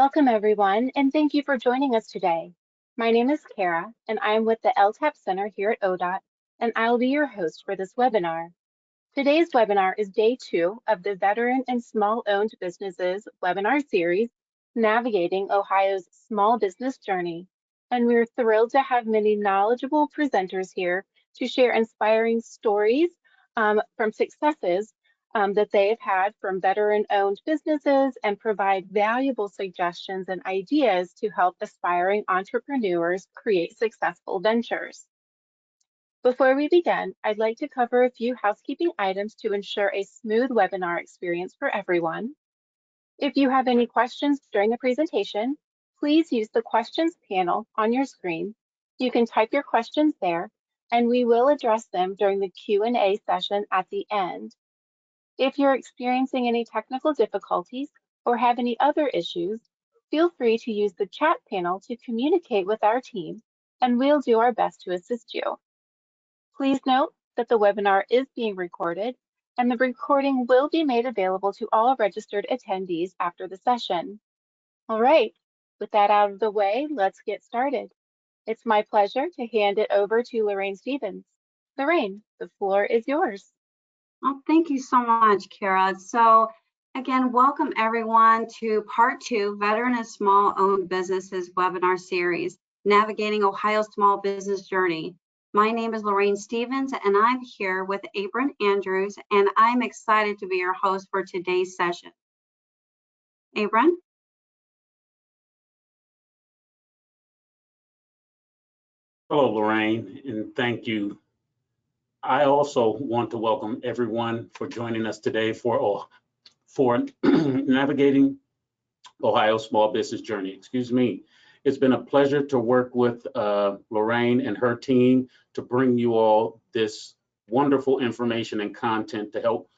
Welcome, everyone, and thank you for joining us today. My name is Kara, and I am with the LTAP Center here at ODOT, and I'll be your host for this webinar. Today's webinar is day 2 of the Veteran and Small-Owned Businesses webinar series, Navigating Ohio's Small Business Journey, and we're thrilled to have many knowledgeable presenters here to share inspiring stories from successes that they have had from veteran-owned businesses and provide valuable suggestions and ideas to help aspiring entrepreneurs create successful ventures. Before we begin, I'd like to cover a few housekeeping items to ensure a smooth webinar experience for everyone. If you have any questions during the presentation, please use the questions panel on your screen. You can type your questions there, and we will address them during the Q&A session at the end. If you're experiencing any technical difficulties or have any other issues, feel free to use the chat panel to communicate with our team, and we'll do our best to assist you. Please note that the webinar is being recorded, and the recording will be made available to all registered attendees after the session. All right, with that out of the way, let's get started. It's my pleasure to hand it over to Lorraine Stevens. Lorraine, the floor is yours. Well, thank you so much, Kara. So again, welcome everyone to part 2, Veteran and Small Owned Businesses webinar series, Navigating Ohio's Small Business Journey. My name is Lorraine Stevens, and I'm here with Abram Andrews, and I'm excited to be your host for today's session. Abram? Hello, Lorraine, and thank you. I also want to welcome everyone for joining us today for Navigating Ohio's Small Business Journey. Excuse me. It's been a pleasure to work with Lorraine and her team to bring you all this wonderful information and content to help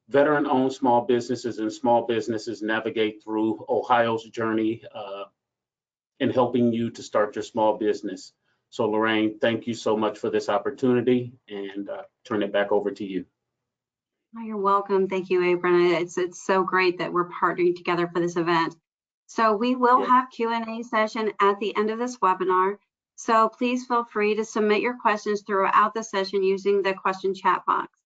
veteran-owned small businesses and small businesses navigate through Ohio's journey in helping you to start your small business. So Lorraine, thank you so much for this opportunity, and turn it back over to you. Oh, you're welcome. Thank you, Abram. It's so great that we're partnering together for this event. So we will have Q&A session at the end of this webinar. So please feel free to submit your questions throughout the session using the question chat box.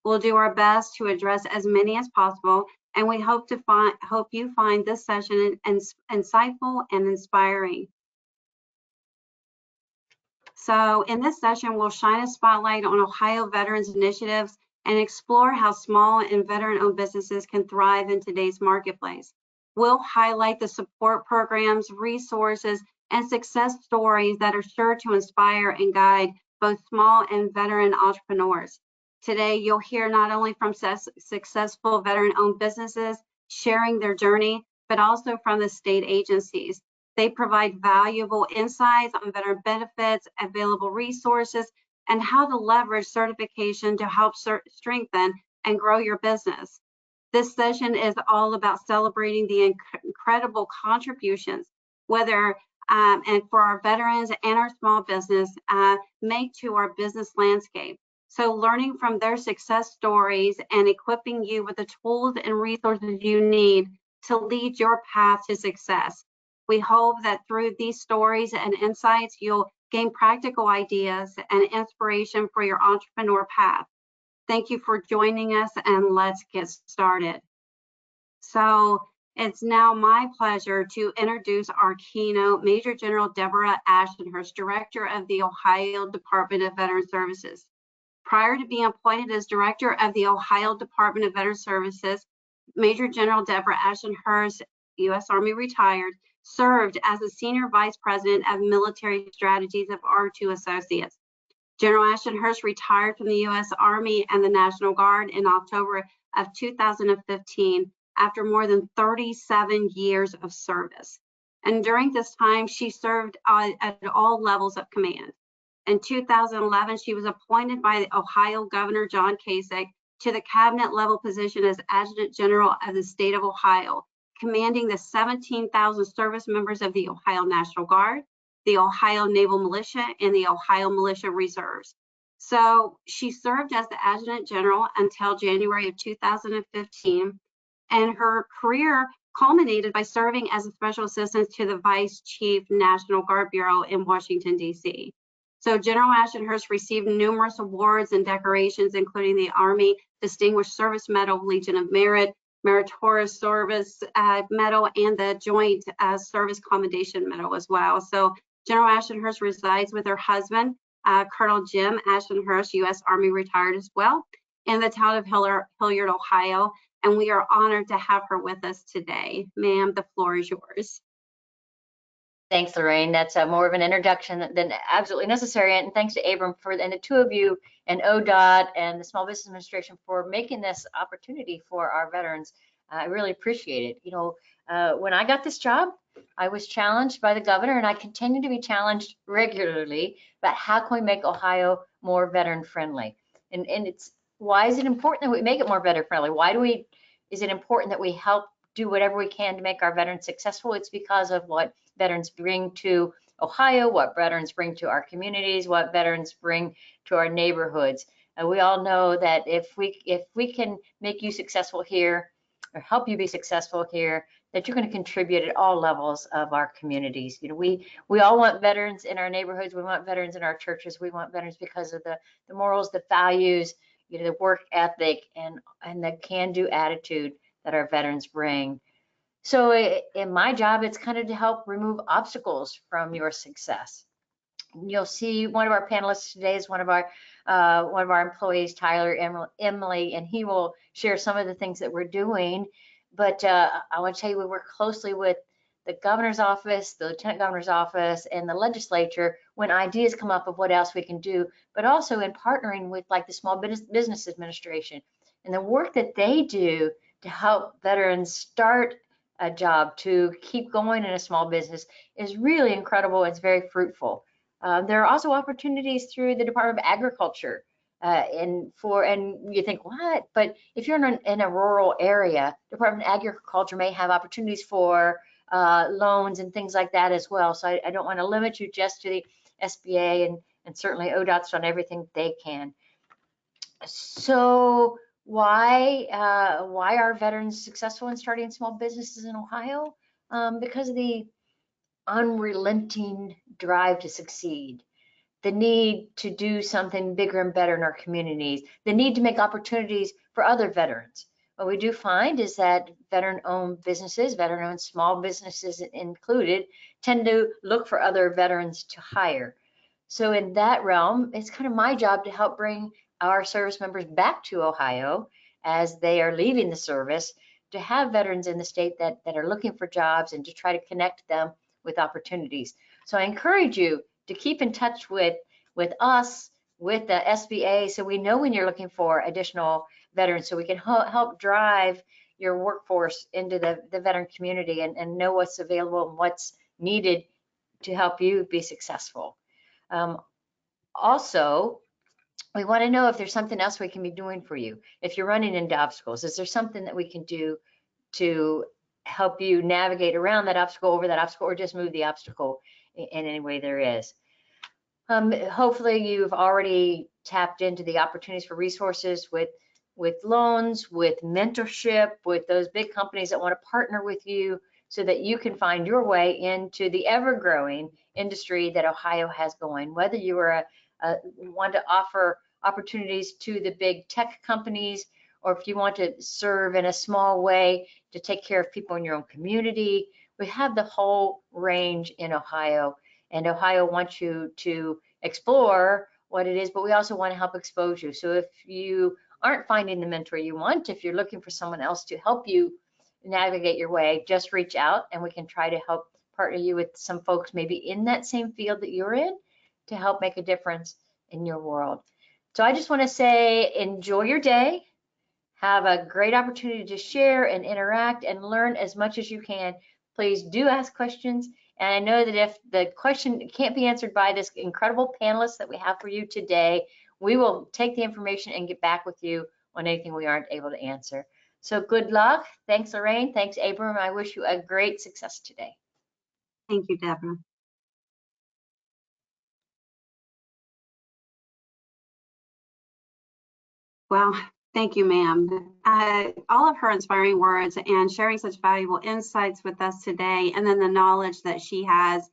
We'll do our best to address as many as possible, and we hope you find this session insightful and inspiring. So in this session, we'll shine a spotlight on Ohio veterans initiatives and explore how small and veteran-owned businesses can thrive in today's marketplace. We'll highlight the support programs, resources, and success stories that are sure to inspire and guide both small and veteran entrepreneurs. Today, you'll hear not only from successful veteran-owned businesses sharing their journey, but also from the state agencies. They provide valuable insights on veteran benefits, available resources, and how to leverage certification to help strengthen and grow your business. This session is all about celebrating the incredible contributions, whether and for our veterans and our small business make to our business landscape. So learning from their success stories and equipping you with the tools and resources you need to lead your path to success. We hope that through these stories and insights, you'll gain practical ideas and inspiration for your entrepreneur path. Thank you for joining us, and let's get started. So it's now my pleasure to introduce our keynote, Major General Deborah Ashenhurst, Director of the Ohio Department of Veteran Services. Prior to being appointed as Director of the Ohio Department of Veteran Services, Major General Deborah Ashenhurst, U.S. Army retired, served as the Senior Vice President of Military Strategies of R2 Associates. General Ashenhurst retired from the U.S. Army and the National Guard in October of 2015 after more than 37 years of service. And during this time, she served at all levels of command. In 2011, she was appointed by the Ohio Governor John Kasich to the cabinet level position as Adjutant General of the state of Ohio, commanding the 17,000 service members of the Ohio National Guard, the Ohio Naval Militia, and the Ohio Militia Reserves. So she served as the Adjutant General until January of 2015, and her career culminated by serving as a special assistant to the Vice Chief National Guard Bureau in Washington, D.C. So General Ashenhurst received numerous awards and decorations, including the Army Distinguished Service Medal, Legion of Merit, Meritorious Service Medal, and the Joint Service Commendation Medal as well. So General Ashenhurst resides with her husband, Colonel Jim Ashenhurst, U.S. Army retired as well, in the town of Hilliard, Ohio. And we are honored to have her with us today. Ma'am, the floor is yours. Thanks, Lorraine. That's more of an introduction than absolutely necessary. And thanks to Abram and the two of you and ODOT and the Small Business Administration for making this opportunity for our veterans. I really appreciate it. You know, when I got this job, I was challenged by the governor, and I continue to be challenged regularly about how can we make Ohio more veteran friendly. And it's, why is it important that we make it more veteran friendly? Is it important that we help do whatever we can to make our veterans successful? It's because of what veterans bring to Ohio, what veterans bring to our communities, what veterans bring to our neighborhoods. And we all know that if we can make you successful here or help you be successful here, that you're going to contribute at all levels of our communities. You know, we all want veterans in our neighborhoods. We want veterans in our churches. We want veterans because of the morals, the values, you know, the work ethic, and the can-do attitude that our veterans bring. So in my job, it's kind of to help remove obstacles from your success. You'll see one of our panelists today is one of our employees, Tyler Emily, and he will share some of the things that we're doing. But I want to tell you, we work closely with the governor's office, the lieutenant governor's office, and the legislature when ideas come up of what else we can do, but also in partnering with like the Small Business Administration and the work that they do to help veterans start a job, to keep going in a small business is really incredible. It's very fruitful. There are also opportunities through the Department of Agriculture, and you think what? But if you're in a rural area, Department of Agriculture may have opportunities for loans and things like that as well. So I don't want to limit you just to the SBA, and certainly ODOT's done everything they can. So why are veterans successful in starting small businesses in Ohio? Because of the unrelenting drive to succeed, the need to do something bigger and better in our communities, the need to make opportunities for other veterans. What we do find is that veteran-owned businesses, veteran-owned small businesses included, tend to look for other veterans to hire. So in that realm, it's kind of my job to help bring our service members back to Ohio as they are leaving the service, to have veterans in the state that are looking for jobs and to try to connect them with opportunities. So I encourage you to keep in touch with us, with the SBA, so we know when you're looking for additional veterans, so we can help drive your workforce into the veteran community and know what's available and what's needed to help you be successful. Also, we want to know if there's something else we can be doing for you. If you're running into obstacles, is there something that we can do to help you navigate around that obstacle, over that obstacle, or just move the obstacle in any way there is? Hopefully you've already tapped into the opportunities for resources with loans, with mentorship, with those big companies that want to partner with you so that you can find your way into the ever-growing industry that Ohio has going. Whether you are want to offer opportunities to the big tech companies, or if you want to serve in a small way to take care of people in your own community, we have the whole range in Ohio. And Ohio wants you to explore what it is, but we also want to help expose you. So if you aren't finding the mentor you want, if you're looking for someone else to help you navigate your way, just reach out and we can try to help partner you with some folks maybe in that same field that you're in to help make a difference in your world. So I just want to say, enjoy your day. Have a great opportunity to share and interact and learn as much as you can. Please do ask questions. And I know that if the question can't be answered by this incredible panelist that we have for you today, we will take the information and get back with you on anything we aren't able to answer. So good luck. Thanks, Lorraine. Thanks, Abram. I wish you a great success today. Thank you, Deborah. Well, Thank you, ma'am. All of her inspiring words and sharing such valuable insights with us today, and then the knowledge that she has,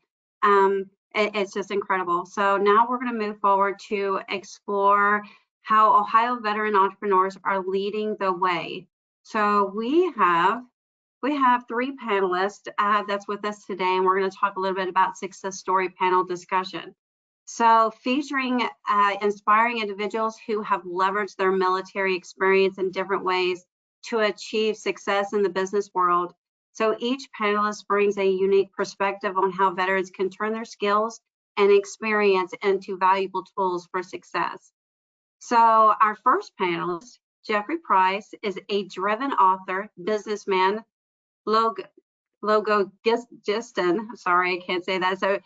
it's just incredible. So now we're going to move forward to explore how Ohio veteran entrepreneurs are leading the way. So we have three panelists that's with us today, and we're going to talk a little bit about success story panel discussion. So featuring inspiring individuals who have leveraged their military experience in different ways to achieve success in the business world. So each panelist brings a unique perspective on how veterans can turn their skills and experience into valuable tools for success. So our first panelist, Jeffrey Price, is a driven author, businessman, logogistan, sorry, I can't say that. So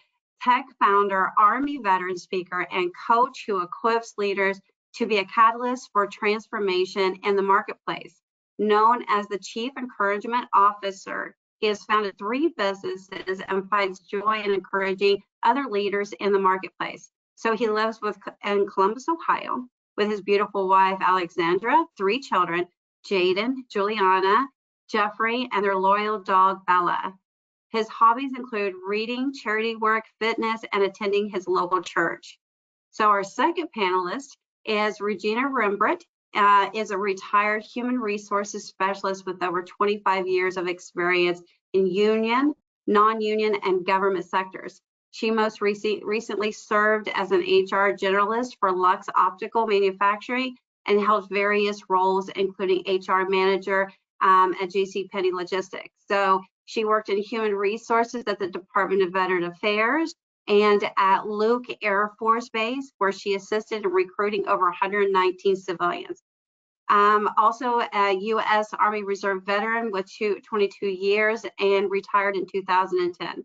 tech founder, Army veteran speaker, and coach who equips leaders to be a catalyst for transformation in the marketplace. Known as the Chief Encouragement Officer, he has founded 3 businesses and finds joy in encouraging other leaders in the marketplace. So he lives in Columbus, Ohio, with his beautiful wife, Alexandra, 3 children, Jaden, Juliana, Jeffrey, and their loyal dog, Bella. His hobbies include reading, charity work, fitness, and attending his local church. So our second panelist is Regina Rembrandt, is a retired human resources specialist with over 25 years of experience in union, non-union, and government sectors. She most recently served as an HR generalist for Lux Optical Manufacturing and held various roles, including HR manager at JCPenney Logistics. So she worked in human resources at the Department of Veteran Affairs and at Luke Air Force Base, where she assisted in recruiting over 119 civilians. Also a U.S. Army Reserve veteran with 22 years and retired in 2010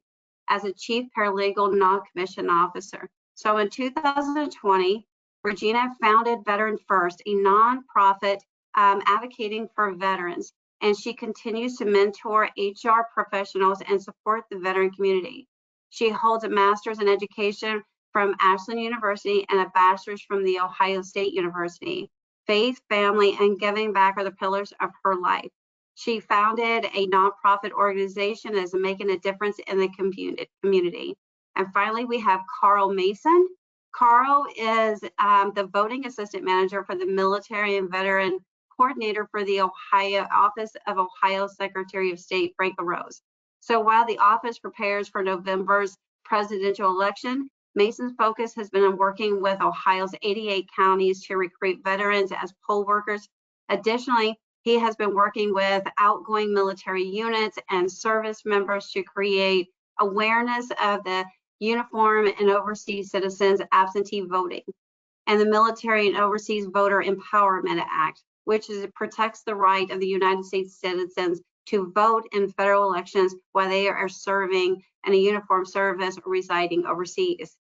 as a chief paralegal non-commissioned officer. So in 2020, Regina founded Veteran First, a nonprofit advocating for veterans, and she continues to mentor HR professionals and support the veteran community. She holds a master's in education from Ashland University and a bachelor's from the Ohio State University. Faith, family, and giving back are the pillars of her life. She founded a nonprofit organization that is making a difference in the community. And finally, we have Carl Mason. Carl is the voting assistant manager for the military and veteran coordinator for the Ohio Office of Ohio Secretary of State, Frank LaRose. So while the office prepares for November's presidential election, Mason's focus has been on working with Ohio's 88 counties to recruit veterans as poll workers. Additionally, he has been working with outgoing military units and service members to create awareness of the Uniform and Overseas Citizens Absentee Voting and the Military and Overseas Voter Empowerment Act, which protects the right of the United States citizens to vote in federal elections while they are serving in a uniformed service or residing overseas.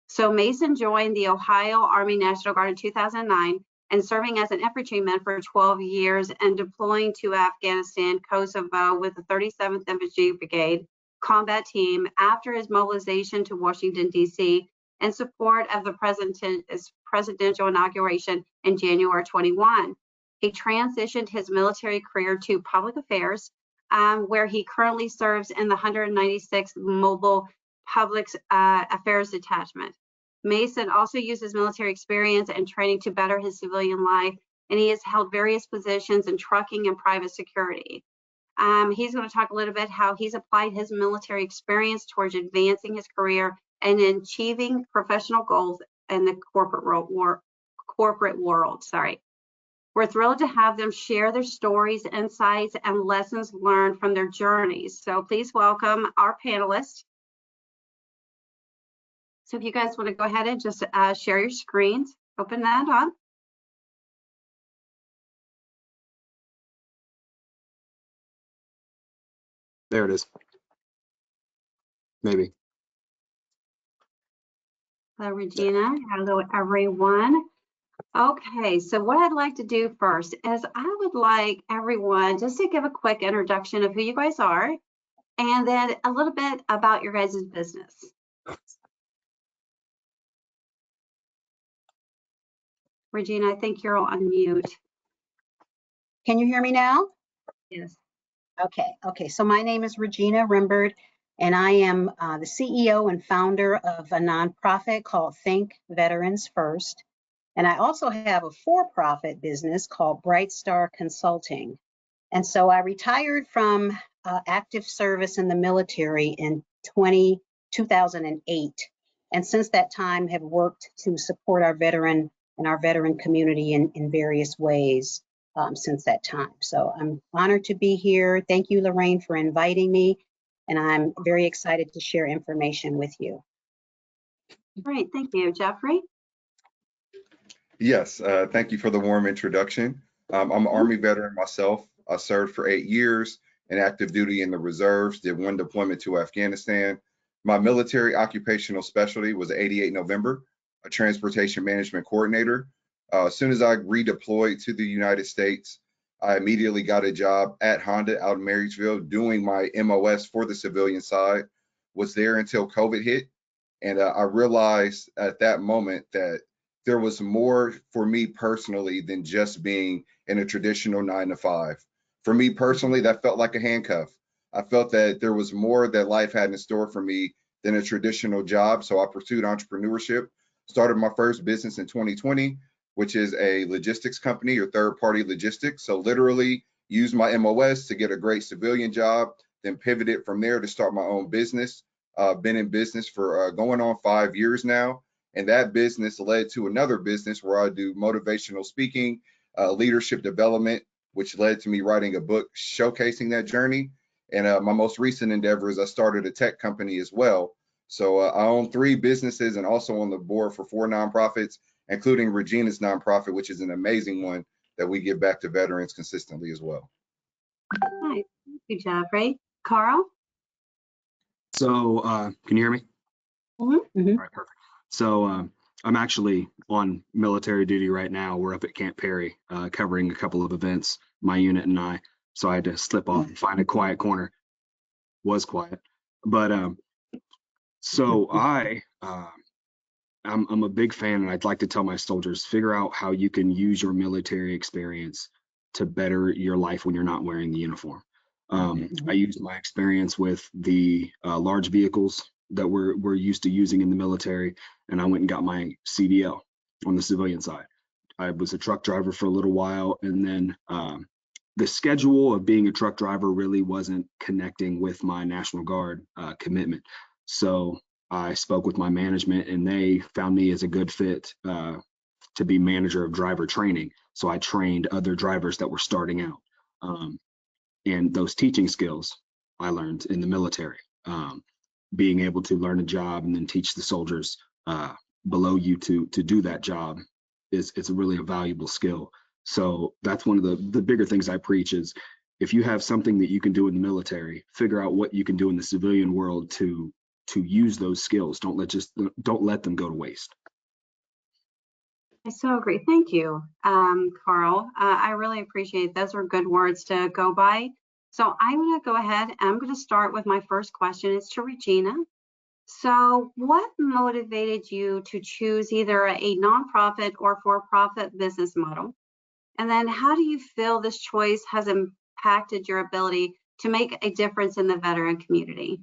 So Mason joined the Ohio Army National Guard in 2009 and serving as an infantryman for 12 years and deploying to Afghanistan, Kosovo with the 37th Infantry Brigade combat team after his mobilization to Washington, D.C. in support of the presidential inauguration in January 21. He transitioned his military career to public affairs, where he currently serves in the 196th Mobile Public Affairs Detachment. Mason also uses military experience and training to better his civilian life, and he has held various positions in trucking and private security. He's going to talk a little bit how he's applied his military experience towards advancing his career and achieving professional goals in the corporate world. We're thrilled to have them share their stories, insights, and lessons learned from their journeys. So please welcome our panelists. So if you guys want to go ahead and just share your screens, open that up. There it is. Maybe. Hello, Regina. Hello, everyone. Okay, so what I'd like to do first is I would like everyone just to give a quick introduction of who you guys are and then a little bit about your guys' business. Regina, I think you're on mute. Can you hear me now? Yes. Okay. So my name is Regina Rimbert, and I am the CEO and founder of a nonprofit called Think Veterans First. And I also have a for-profit business called Bright Star Consulting. And so I retired from active service in the military in 2008. And since that time have worked to support our veteran community in various ways since that time. So I'm honored to be here. Thank you, Lorraine, for inviting me. And I'm very excited to share information with you. Great, thank you. Jeffrey? Yes, thank you for the warm introduction. I'm an Army veteran myself. I served for 8 years in active duty in the reserves, did 1 deployment to Afghanistan. My military occupational specialty was 88 November, a transportation management coordinator. As soon as I redeployed to the United States, I immediately got a job at Honda out in Marysville doing my MOS for the civilian side. Was there until COVID hit. And I realized at that moment that there was more for me personally than just being in a traditional 9-to-5. For me personally, that felt like a handcuff. I felt that there was more that life had in store for me than a traditional job. So I pursued entrepreneurship, started my first business in 2020, which is a logistics company or third-party logistics. So literally used my MOS to get a great civilian job, then pivoted from there to start my own business. Been in business for going on 5 years now. And that business led to another business where I do motivational speaking, leadership development, which led to me writing a book showcasing that journey. And my most recent endeavor is I started a tech company as well. So I own 3 businesses and also on the board for 4 nonprofits, including Regina's nonprofit, which is an amazing one that we give back to veterans consistently as well. Hi, thank you, Jeffrey. Carl? So, can you hear me? Mm-hmm. All right, perfect. So, I'm actually on military duty right now. We're up at Camp Perry, covering a couple of events, my unit and I. So I had to slip off and find a quiet corner. Was quiet, but so I'm a big fan, and I'd like to tell my soldiers, figure out how you can use your military experience to better your life when you're not wearing the uniform. I used my experience with the large vehicles that we're used to using in the military, and I went and got my CDL on the civilian side. I was a truck driver for a little while, and then the schedule of being a truck driver really wasn't connecting with my National Guard commitment. So I spoke with my management, and they found me as a good fit to be manager of driver training. So I trained other drivers that were starting out. And those teaching skills I learned in the military, being able to learn a job and then teach the soldiers below you to do that job it's really a valuable skill. So that's one of the bigger things I preach is if you have something that you can do in the military, figure out what you can do in the civilian world to use those skills. Don't let them go to waste. I so agree. Thank you, Carl. I really appreciate those are good words to go by. So I'm going to go ahead and I'm going to start with my first question. It's to Regina. So what motivated you to choose either a nonprofit or for-profit business model? And then how do you feel this choice has impacted your ability to make a difference in the veteran community?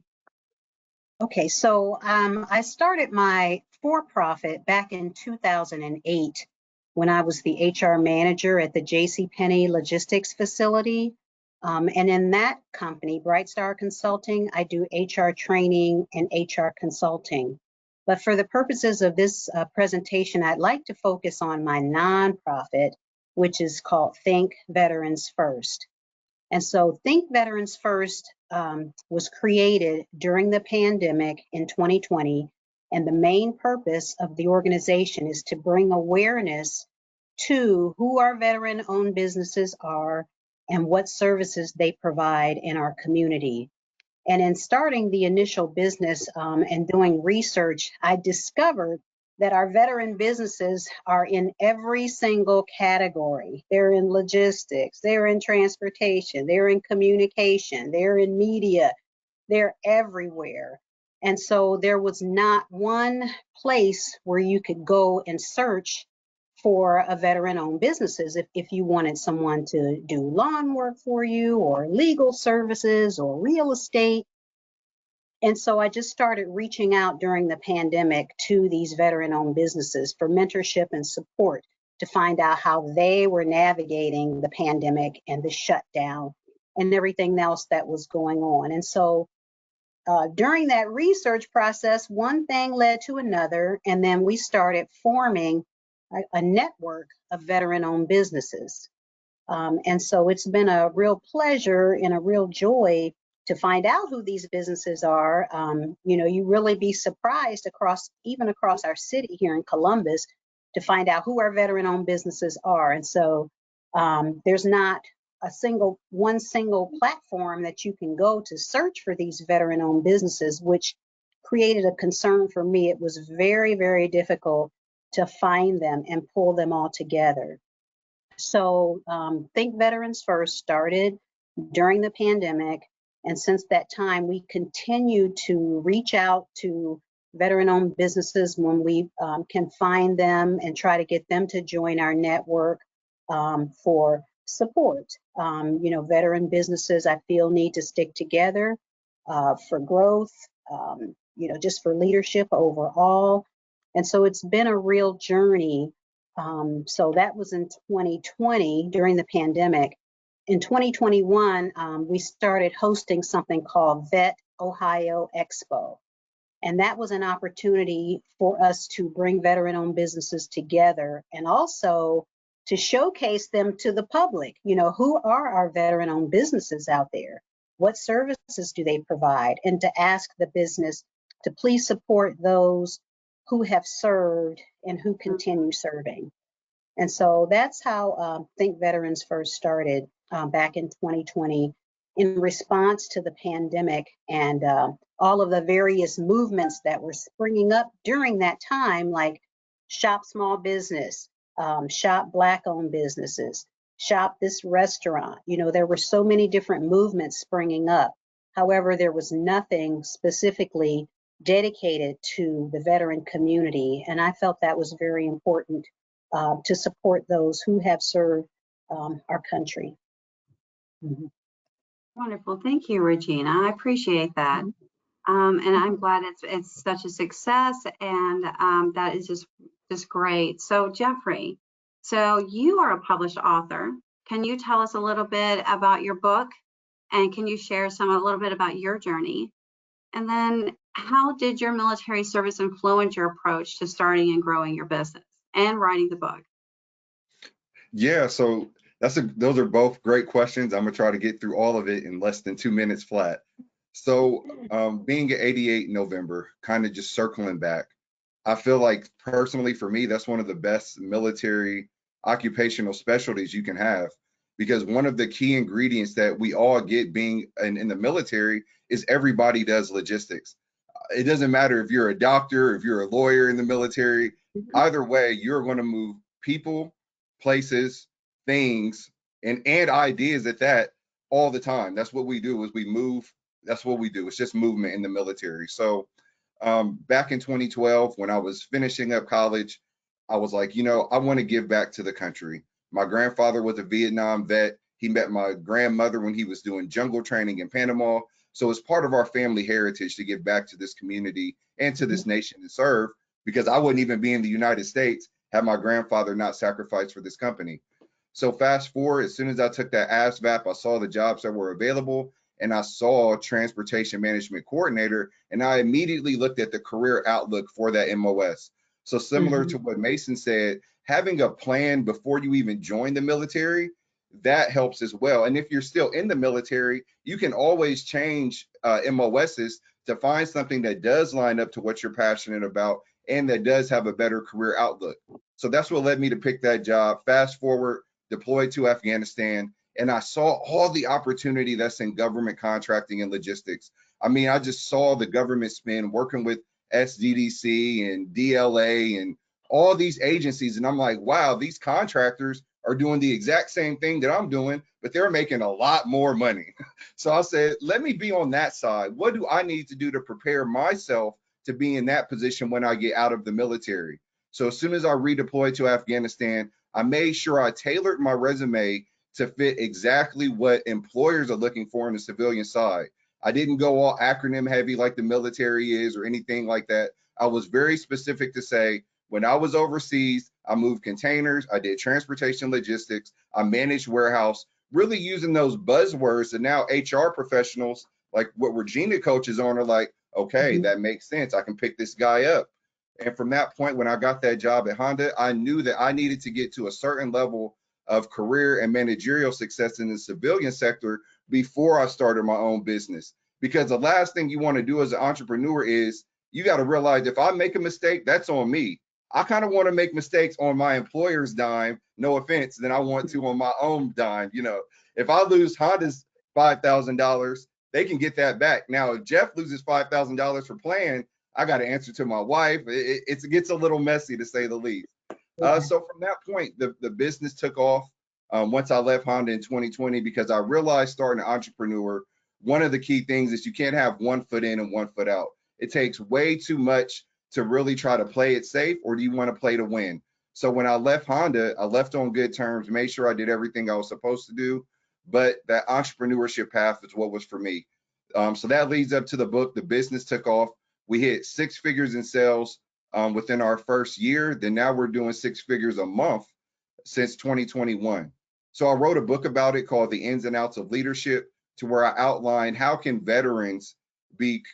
Okay, so I started my for-profit back in 2008 when I was the HR manager at the JCPenney logistics facility. And in that company, Bright Star Consulting, I do HR training and HR consulting. But for the purposes of this presentation, I'd like to focus on my nonprofit, which is called Think Veterans First. And so Think Veterans First was created during the pandemic in 2020. And the main purpose of the organization is to bring awareness to who our veteran-owned businesses are and what services they provide in our community. And in starting the initial business and doing research, I discovered that our veteran businesses are in every single category. They're in logistics, they're in transportation, they're in communication, they're in media, they're everywhere. And so there was not one place where you could go and search for a veteran-owned businesses. If you wanted someone to do lawn work for you, or legal services, or real estate. And so I just started reaching out during the pandemic to these veteran-owned businesses for mentorship and support to find out how they were navigating the pandemic and the shutdown and everything else that was going on. And so during that research process, one thing led to another, and then we started forming a network of veteran-owned businesses. And so it's been a real pleasure and a real joy to find out who these businesses are. You really be surprised even across our city here in Columbus to find out who our veteran-owned businesses are. And so there's not one single platform that you can go to search for these veteran-owned businesses, which created a concern for me. It was very, very difficult to find them and pull them all together. So Think Veterans First started during the pandemic. And since that time, we continue to reach out to veteran-owned businesses when we can find them and try to get them to join our network for support. Veteran businesses, I feel, need to stick together for growth, just for leadership overall. And so it's been a real journey. So that was in 2020 during the pandemic. In 2021, we started hosting something called Vet Ohio Expo. And that was an opportunity for us to bring veteran-owned businesses together and also to showcase them to the public. Who are our veteran-owned businesses out there? What services do they provide? And to ask the business to please support those who have served and who continue serving. And so that's how Think Veterans First started back in 2020 in response to the pandemic and all of the various movements that were springing up during that time, like Shop Small Business, Shop Black-owned businesses, Shop This Restaurant. There were so many different movements springing up. However, there was nothing specifically dedicated to the veteran community. And I felt that was very important to support those who have served our country. Mm-hmm. Wonderful. Thank you, Regina. I appreciate that. And I'm glad it's such a success, and that is just great. So Jeffrey, so you are a published author. Can you tell us a little bit about your book, and can you share a little bit about your journey? And then how did your military service influence your approach to starting and growing your business and writing the book? Yeah, so those are both great questions. I'm gonna try to get through all of it in less than 2 minutes flat. So being at 88 in November, kind of just circling back, I feel like personally for me, that's one of the best military occupational specialties you can have, because one of the key ingredients that we all get being in the military is everybody does logistics. It doesn't matter if you're a doctor, if you're a lawyer in the military, either way, you're going to move people, places, things, and ideas at that all the time. That's what we do, is we move. That's what we do. It's just movement in the military. So back in 2012, when I was finishing up college, I was like, I want to give back to the country. My grandfather was a Vietnam vet. He met my grandmother when he was doing jungle training in Panama. So it's part of our family heritage to give back to this community and to this nation and serve, because I wouldn't even be in the United States had my grandfather not sacrificed for this company. So fast forward, as soon as I took that ASVAP, I saw the jobs that were available, and I saw transportation management coordinator, and I immediately looked at the career outlook for that MOS. So similar to what Mason said, having a plan before you even join the military, that helps as well. And if you're still in the military, you can always change MOSs to find something that does line up to what you're passionate about and that does have a better career outlook. So that's what led me to pick that job. Fast forward, deployed to Afghanistan, and I saw all the opportunity that's in government contracting and logistics. I mean, I just saw the government spend working with SDDC and DLA and all these agencies, and I'm like, wow, these contractors are doing the exact same thing that I'm doing, but they're making a lot more money. So I said, let me be on that side. What do I need to do to prepare myself to be in that position when I get out of the military? So as soon as I redeployed to Afghanistan, I made sure I tailored my resume to fit exactly what employers are looking for in the civilian side. I didn't go all acronym heavy like the military is or anything like that. I was very specific to say, when I was overseas, I moved containers, I did transportation logistics, I managed warehouse, really using those buzzwords that now HR professionals, like what Regina coaches on, are like, okay, that makes sense. I can pick this guy up. And from that point, when I got that job at Honda, I knew that I needed to get to a certain level of career and managerial success in the civilian sector before I started my own business. Because the last thing you want to do as an entrepreneur is, you got to realize, if I make a mistake, that's on me. I kind of want to make mistakes on my employer's dime, no offense, than I want to on my own dime. You know, if I lose Honda's $5,000, they can get that back. Now, if Jeff loses $5,000 for playing, I got to answer to my wife. It gets a little messy, to say the least. So from that point, the business took off once I left Honda in 2020, because I realized, starting an entrepreneur, one of the key things is you can't have one foot in and one foot out. It takes way too much to really try to play it safe, or do you want to play to win? So when I left Honda, I left on good terms, made sure I did everything I was supposed to do, but that entrepreneurship path is what was for me. So that leads up to the book. The business took off. We hit 6 figures in sales within our first year. Then now we're doing 6 figures a month since 2021. So I wrote a book about it called The Ins and Outs of Leadership, to where I outline how can veterans be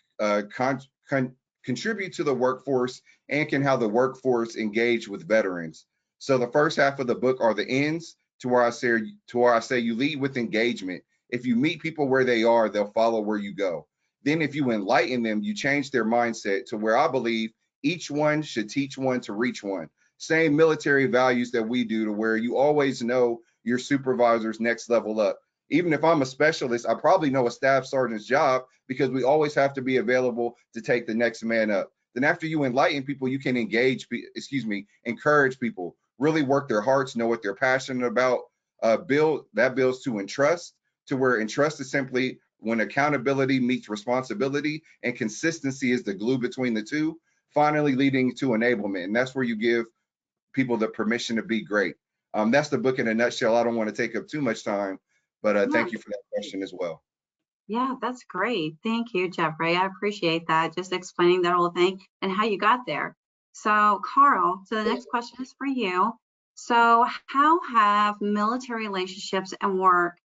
contribute to the workforce, and can how the workforce engage with veterans. So the first half of the book are the ends, to where I say you lead with engagement. If you meet people where they are, they'll follow where you go. Then if you enlighten them, you change their mindset to where I believe each one should teach one to reach one. Same military values that we do, to where you always know your supervisor's next level up. Even if I'm a specialist, I probably know a staff sergeant's job, because we always have to be available to take the next man up. Then after you enlighten people, you can encourage people, really work their hearts, know what they're passionate about, builds to entrust, to where entrust is simply when accountability meets responsibility, and consistency is the glue between the two, finally leading to enablement. And that's where you give people the permission to be great. That's the book in a nutshell. I don't want to take up too much time, but thank you for that question as well. Yeah, that's great. Thank you, Jeffrey. I appreciate that. Just explaining that whole thing and how you got there. So, Carl, so the next question is for you. So, how have military relationships and work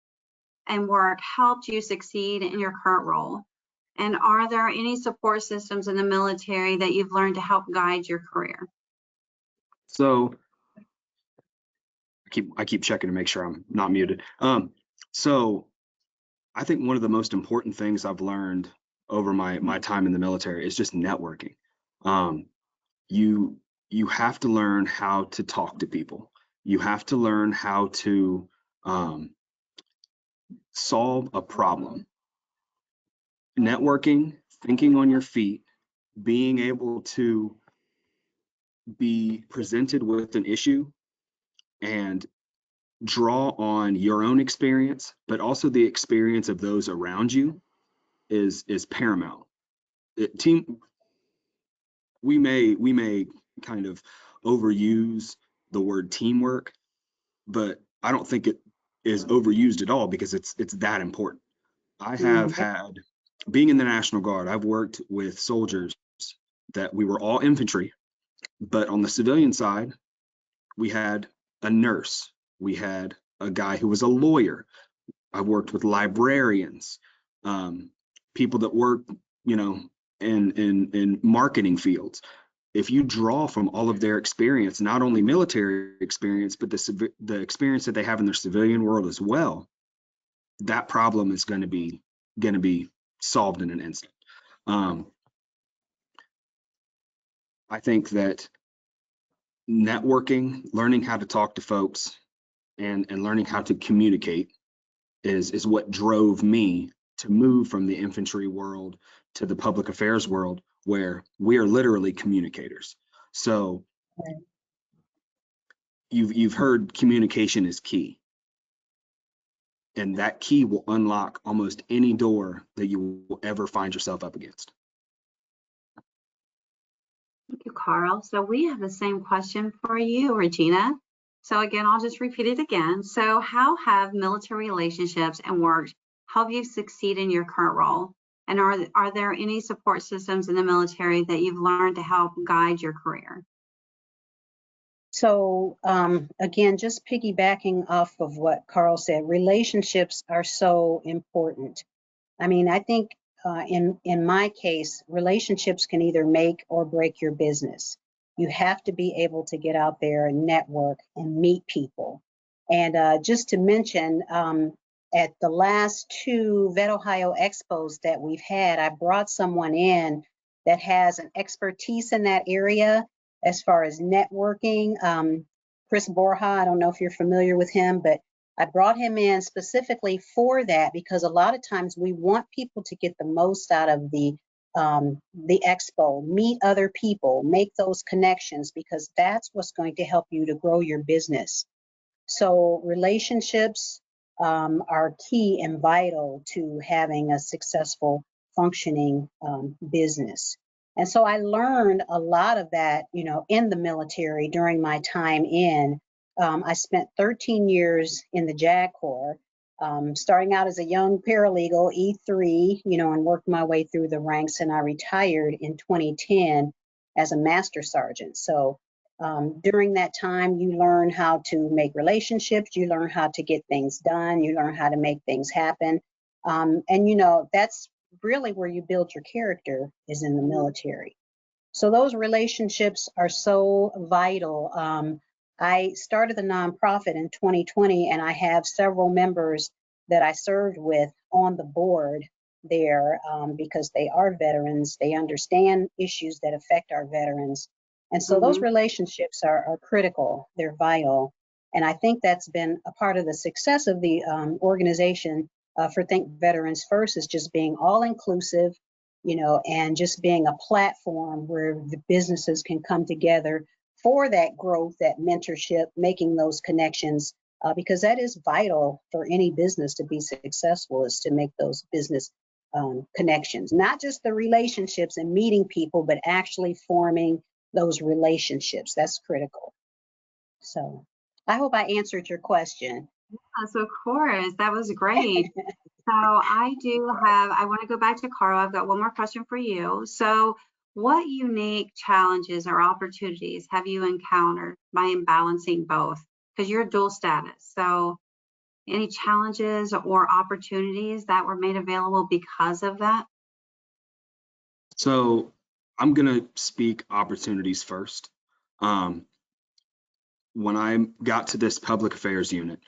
helped you succeed in your current role? And are there any support systems in the military that you've learned to help guide your career? So I keep checking to make sure I'm not muted. So I think one of the most important things I've learned over my time in the military is just networking. You have to learn how to talk to people. You have to learn how to solve a problem. Networking, thinking on your feet, being able to be presented with an issue and draw on your own experience, but also the experience of those around you is paramount. We may kind of overuse the word teamwork, but I don't think it is overused at all, because it's that important. I have had, being in the National Guard, I've worked with soldiers that we were all infantry, but on the civilian side, we had a nurse, we had a guy who was a lawyer. I've worked with librarians, people that work, in marketing fields. If you draw from all of their experience, not only military experience, but the experience that they have in their civilian world as well, that problem is going to be solved in an instant. I think that networking, learning how to talk to folks, and learning how to communicate is what drove me to move from the infantry world to the public affairs world, where we are literally communicators. So you've heard communication is key, and that key will unlock almost any door that you will ever find yourself up against. Thank you, Carl. So we have the same question for you, Regina. So again, I'll just repeat it again. So how have military relationships and work helped you succeed in your current role? And are there any support systems in the military that you've learned to help guide your career? So again, just piggybacking off of what Carl said, relationships are so important. I mean, I think in my case, relationships can either make or break your business. You have to be able to get out there and network and meet people. And just to mention, at the last two Vet Ohio Expos that we've had, I brought someone in that has an expertise in that area as far as networking. Chris Borja, I don't know if you're familiar with him, but I brought him in specifically for that because a lot of times we want people to get the most out of the expo, meet other people, make those connections, because that's what's going to help you to grow your business. So relationships are key and vital to having a successful functioning business. And so I learned a lot of that, you know, in the military during my time in. I spent 13 years in the JAG Corps, starting out as a young paralegal, E3, you know, and worked my way through the ranks. And I retired in 2010 as a master sergeant. So during that time, you learn how to make relationships, you learn how to get things done, you learn how to make things happen. And, you know, that's really where you build your character is in the military. So those relationships are so vital. I started the nonprofit in 2020, and I have several members that I served with on the board there because they are veterans. They understand issues that affect our veterans. And so those relationships are critical, they're vital. And I think that's been a part of the success of the organization for Think Veterans First is just being all inclusive, you know, and just being a platform where the businesses can come together for that growth, that mentorship, making those connections, because that is vital for any business to be successful, is to make those business connections, not just the relationships and meeting people, but actually forming those relationships. That's critical. So I hope I answered your question. Yes, of course. That was great. So I want to go back to Carl. I've got one more question for you. So what unique challenges or opportunities have you encountered by balancing both? Because you're dual status. So any challenges or opportunities that were made available because of that? So I'm gonna speak opportunities first. When I got to this public affairs unit,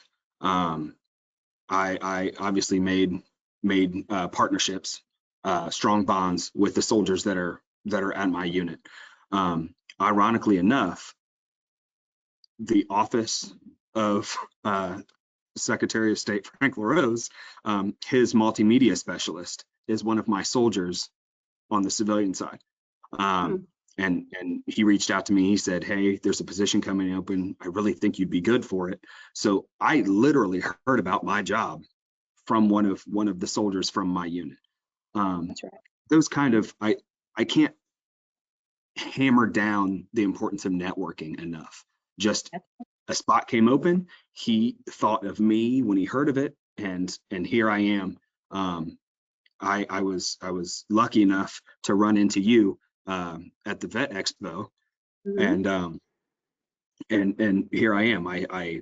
I obviously made partnerships, strong bonds with the soldiers that are at my unit. Ironically enough, the office of Secretary of State Frank LaRose, his multimedia specialist is one of my soldiers on the civilian side. And he reached out to me. He said, "Hey, there's a position coming open. I really think you'd be good for it." So I literally heard about my job from one of the soldiers from my unit. That's right. Those kind of, I can't hammer down the importance of networking enough. Just a spot came open. He thought of me when he heard of it, and here I am. I was lucky enough to run into you at the Vet Expo, and here I am. I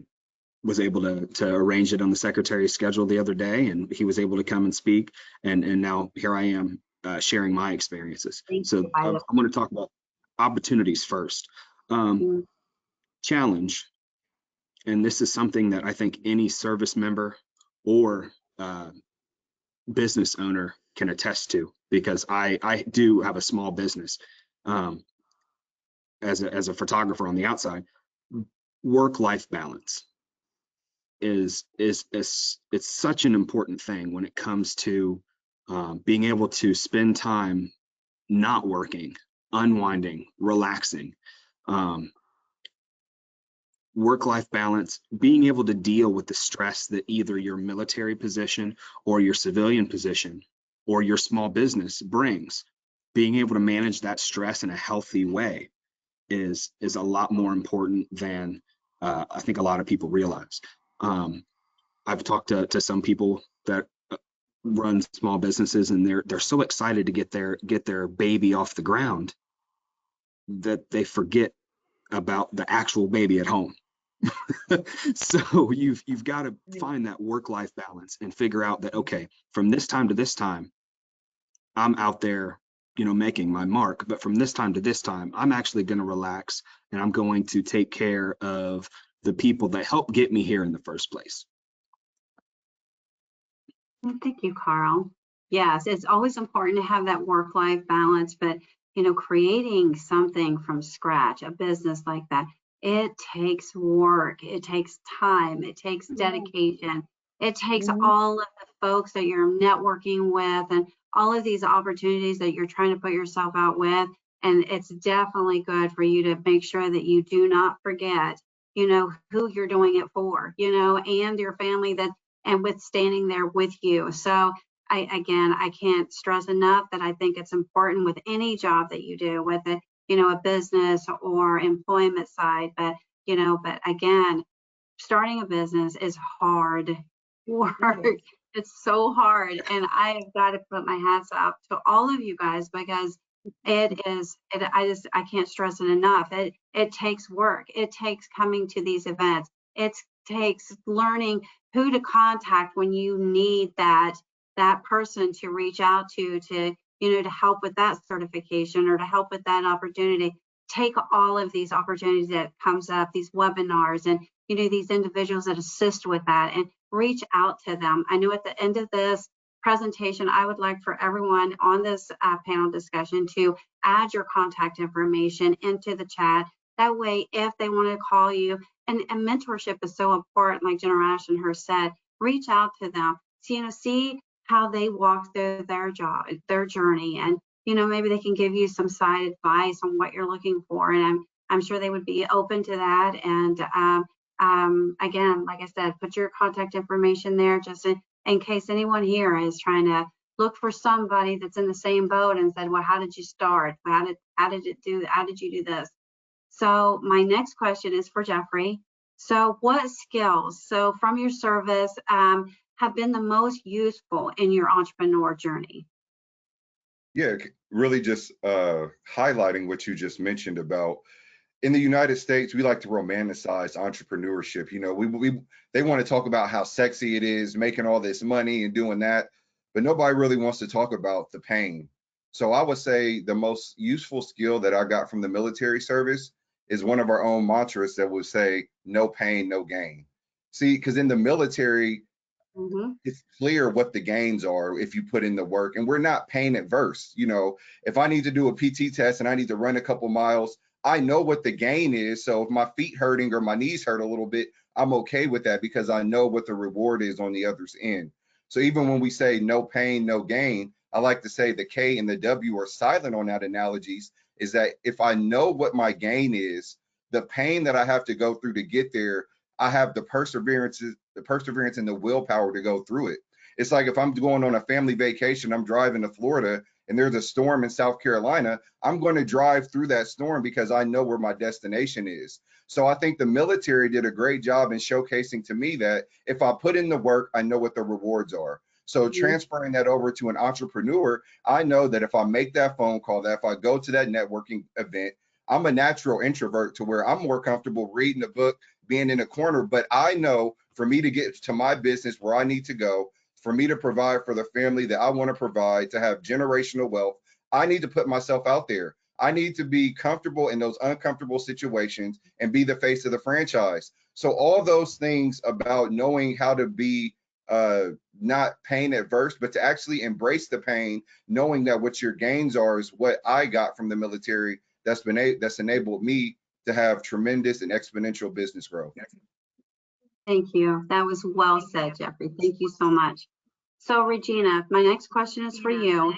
was able to arrange it on the secretary's schedule the other day, and he was able to come and speak, and now here I am sharing my experiences. So I'm going to talk about opportunities first. Challenge, and this is something that I think any service member or business owner can attest to, because I do have a small business as a photographer on the outside. Work-life balance is it's such an important thing when it comes to being able to spend time not working, unwinding, relaxing. Work-life balance, being able to deal with the stress that either your military position or your civilian position or your small business brings. being able to manage that stress in a healthy way is a lot more important than I think a lot of people realize. I've talked to some people that run small businesses, and they're so excited to get their baby off the ground that they forget about the actual baby at home. So you've got to find that work-life balance and figure out that, okay, from this time to this time, I'm out there, making my mark, but from this time to this time, I'm actually going to relax and I'm going to take care of the people that helped get me here in the first place. Well, thank you, Carl. Yes, it's always important to have that work-life balance, but creating something from scratch, a business like that, it takes work, it takes time, it takes dedication, it takes all of the folks that you're networking with and all of these opportunities that you're trying to put yourself out with. And it's definitely good for you to make sure that you do not forget, who you're doing it for, and your family and with standing there with you. So I can't stress enough that I think it's important with any job that you do, with it, a business or employment side. But again, starting a business is hard work. It's so hard. And I've got to put my hats up to all of you guys, because I can't stress it enough. It takes work. It takes coming to these events. It takes learning who to contact when you need that person to reach out to help with that certification or to help with that opportunity. Take all of these opportunities that comes up, these webinars, and these individuals that assist with that, and reach out to them. I know at the end of this presentation, I would like for everyone on this panel discussion to add your contact information into the chat. That way, if they want to call you, and mentorship is so important, like General Ashton said, reach out to them, see how they walk through their journey, and maybe they can give you some side advice on what you're looking for. And I'm sure they would be open to that. And again, like I said, put your contact information there, just in case anyone here is trying to look for somebody that's in the same boat and said, well, how did you start? How did you do this? So my next question is for Jeffrey. So what skills, from your service, have been the most useful in your entrepreneur journey? Yeah, really just highlighting what you just mentioned about, in the United States, we like to romanticize entrepreneurship. They want to talk about how sexy it is, making all this money and doing that, but nobody really wants to talk about the pain. So I would say the most useful skill that I got from the military service is one of our own mantras that would say, no pain, no gain. See, because in the military, it's clear what the gains are if you put in the work, and we're not pain adverse. If I need to do a PT test and I need to run a couple miles, I know what the gain is. So if my feet hurting or my knees hurt a little bit, I'm okay with that because I know what the reward is on the other end. So even when we say no pain, no gain, I like to say the K and the W are silent on that analogies, is that if I know what my gain is, the pain that I have to go through to get there, I have the perseverance and the willpower to go through it. It's like if I'm going on a family vacation, I'm driving to Florida and there's a storm in South Carolina, I'm going to drive through that storm because I know where my destination is. So I think the military did a great job in showcasing to me that if I put in the work, I know what the rewards are. So transferring that over to an entrepreneur, I know that if I make that phone call, that if I go to that networking event, I'm a natural introvert to where I'm more comfortable reading a book, being in a corner, but I know for me to get to my business where I need to go, for me to provide for the family that I want to provide, to have generational wealth, I need to put myself out there. I need to be comfortable in those uncomfortable situations and be the face of the franchise. So all those things about knowing how to be not pain adverse, but to actually embrace the pain, knowing that what your gains are is what I got from the military that's enabled me to have tremendous and exponential business growth. Thank you. That was well said, Jeffrey. Thank you so much. So Regina, my next question is for you.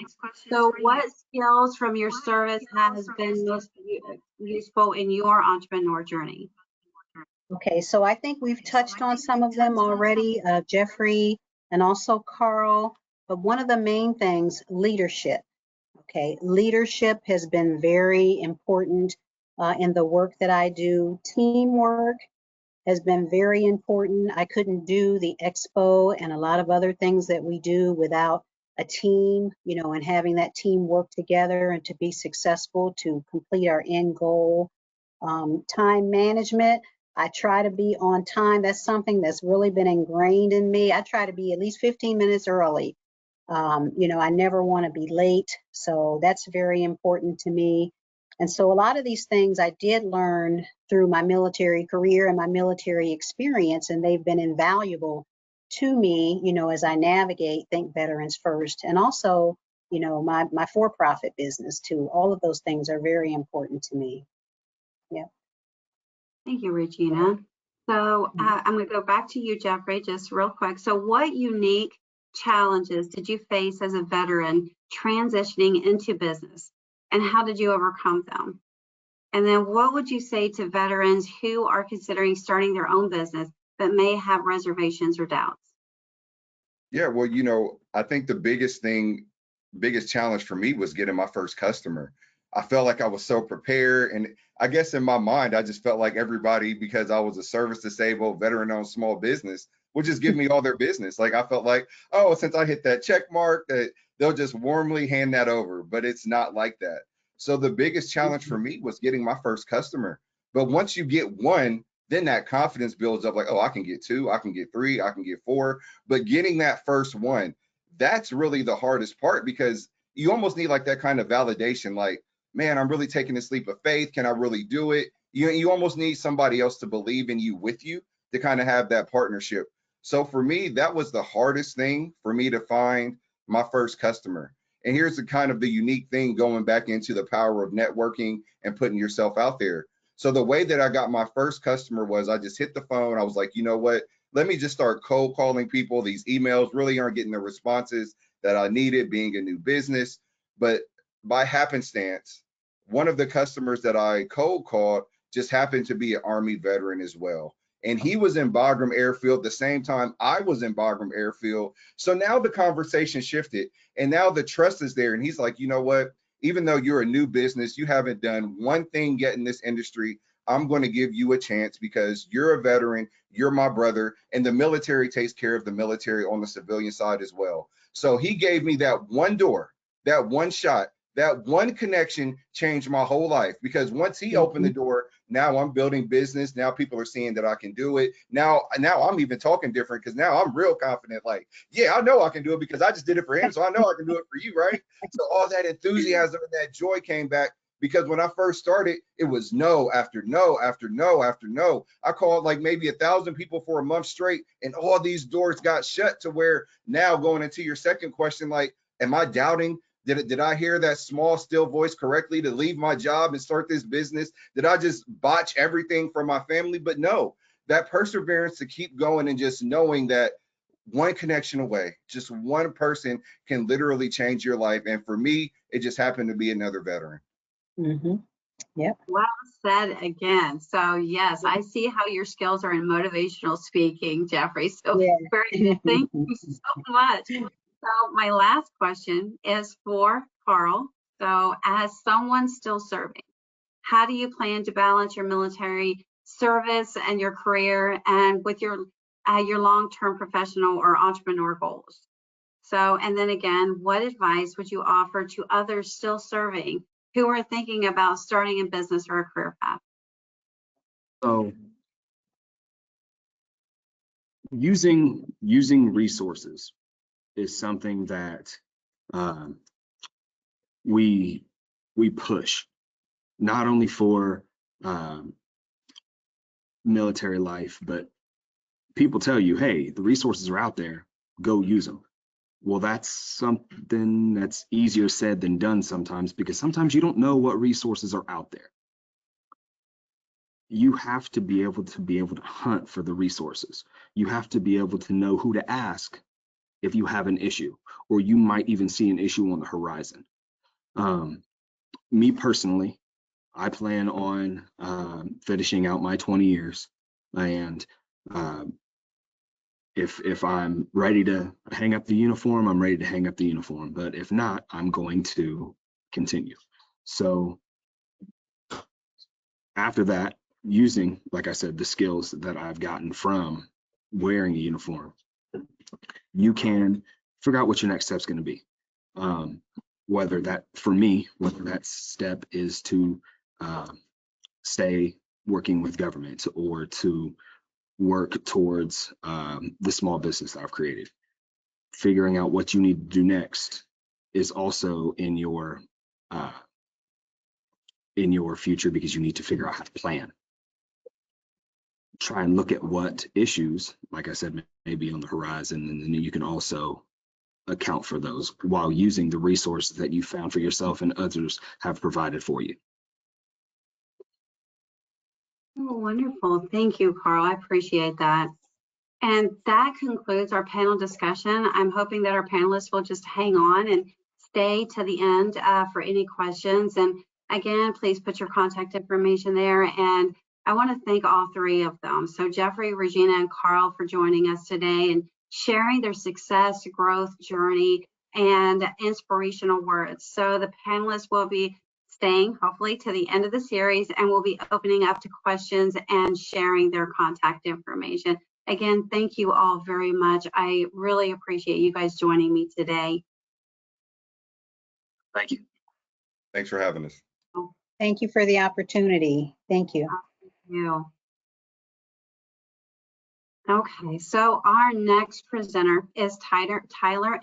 So what skills from your service has been most useful in your entrepreneur journey? Okay, so I think we've touched on some of them already, Jeffrey and also Carl, but one of the main things, leadership. Okay, leadership has been very important in the work that I do. Teamwork has been very important. I couldn't do the expo and a lot of other things that we do without a team, you know, and having that team work together and to be successful to complete our end goal. Time management, I try to be on time. That's something that's really been ingrained in me. I try to be at least 15 minutes early. You know, I never want to be late. So that's very important to me. And so a lot of these things I did learn through my military career and my military experience, and they've been invaluable to me, you know, as I navigate Think Veterans First, and also, you know, my for-profit business too. All of those things are very important to me. Yeah. Thank you, Regina. So I'm going to go back to you, Jeffrey, just real quick. So what unique challenges did you face as a veteran transitioning into business, and how did you overcome them? And then what would you say to veterans who are considering starting their own business but may have reservations or doubts? Yeah, well, you know, I think the biggest challenge for me was getting my first customer. I felt like I was so prepared. And I guess in my mind, I just felt like everybody, because I was a service disabled, veteran owned small business, would just give me all their business. Like I felt like, oh, since I hit that check mark, that they'll just warmly hand that over. But it's not like that. So the biggest challenge for me was getting my first customer. But once you get one, then that confidence builds up like, oh, I can get two, I can get three, I can get four. But getting that first one, that's really the hardest part, because you almost need like that kind of validation, like, man, I'm really taking this leap of faith. Can I really do it? You almost need somebody else to believe in you with you to kind of have that partnership. So for me, that was the hardest thing for me to find my first customer. And here's the kind of the unique thing, going back into the power of networking and putting yourself out there. So the way that I got my first customer was I just hit the phone. I was like, you know what? Let me just start cold calling people. These emails really aren't getting the responses that I needed, being a new business. But by happenstance, one of the customers that I cold called just happened to be an Army veteran as well. And he was in Bagram Airfield the same time I was in Bagram Airfield. So now the conversation shifted, and now the trust is there. And he's like, you know what? Even though you're a new business, you haven't done one thing yet in this industry, I'm going to give you a chance because you're a veteran, you're my brother, and the military takes care of the military on the civilian side as well. So he gave me that one door, that one shot, that one connection changed my whole life, because once he opened the door, now I'm building business. Now people are seeing that I can do it. Now I'm even talking different, because now I'm real confident. Like, yeah, I know I can do it because I just did it for him. So I know I can do it for you, right? So all that enthusiasm and that joy came back, because when I first started, it was no after no after no after no. I called like maybe 1,000 people for a month straight, and all these doors got shut, to where now, going into your second question, like, am I doubting? Did I hear that small, still voice correctly to leave my job and start this business? Did I just botch everything for my family? But no, that perseverance to keep going, and just knowing that one connection away, just one person can literally change your life. And for me, it just happened to be another veteran. Mm-hmm. Yep. Well said again. So yes, I see how your skills are in motivational speaking, Jeffrey. So Yeah. very good. Thank you so much. So my last question is for Carl. So as someone still serving, how do you plan to balance your military service and your career, and with your long-term professional or entrepreneur goals? So, and then again, what advice would you offer to others still serving who are thinking about starting a business or a career path? So using resources is something that um, we push, not only for military life, but people tell you, hey, the resources are out there, go use them. Well, that's something that's easier said than done sometimes, because sometimes you don't know what resources are out there. You have to be able to hunt for the resources. You have to be able to know who to ask if you have an issue, or you might even see an issue on the horizon. Me personally, I plan on finishing out my 20 years, and if I'm ready to hang up the uniform, I'm ready to hang up the uniform. But if not, I'm going to continue. So after that, using, like I said, the skills that I've gotten from wearing a uniform, you can figure out what your next step's going to be. Whether that, for me, whether that step is to stay working with government or to work towards the small business that I've created. Figuring out what you need to do next is also in your future, because you need to figure out how to plan. Try and look at what issues, like I said, may be on the horizon, and then you can also account for those while using the resources that you found for yourself and others have provided for you. Oh, wonderful. Thank you, Carl. I appreciate that. And that concludes our panel discussion. I'm hoping that our panelists will just hang on and stay to the end for any questions. And again, please put your contact information there. And I want to thank all three of them. So Jeffrey, Regina, and Carl for joining us today and sharing their success, growth journey, and inspirational words. So the panelists will be staying hopefully to the end of the series, and we'll be opening up to questions and sharing their contact information. Again, thank you all very much. I really appreciate you guys joining me today. Thank you. Thanks for having us. Thank you for the opportunity. Thank you. Thank you. Okay, so our next presenter is Tyler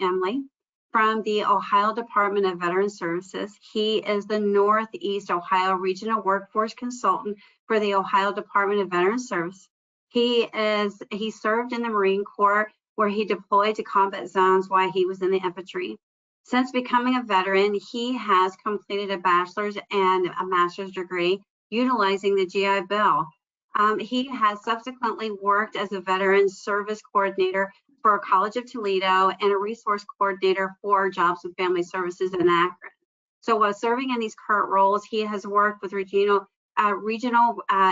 Emley from the Ohio Department of Veteran Services. He is the Northeast Ohio Regional Workforce Consultant for the Ohio Department of Veteran Service. He served in the Marine Corps, where he deployed to combat zones while he was in the infantry. Since becoming a veteran, he has completed a bachelor's and a master's degree utilizing the GI Bill. He has subsequently worked as a veteran service coordinator for College of Toledo and a resource coordinator for Jobs and Family Services in Akron. So while serving in these current roles, he has worked with regional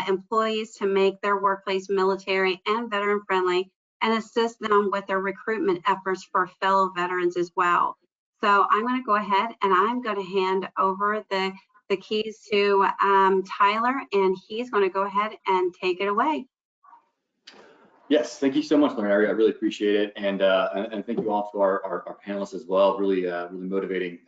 employees to make their workplace military and veteran friendly and assist them with their recruitment efforts for fellow veterans as well. So I'm going to go ahead and I'm going to hand over the keys to Tyler, and he's going to go ahead and take it away. Yes, thank you so much, Lauren. I really appreciate it, and thank you all to our panelists as well. Really motivating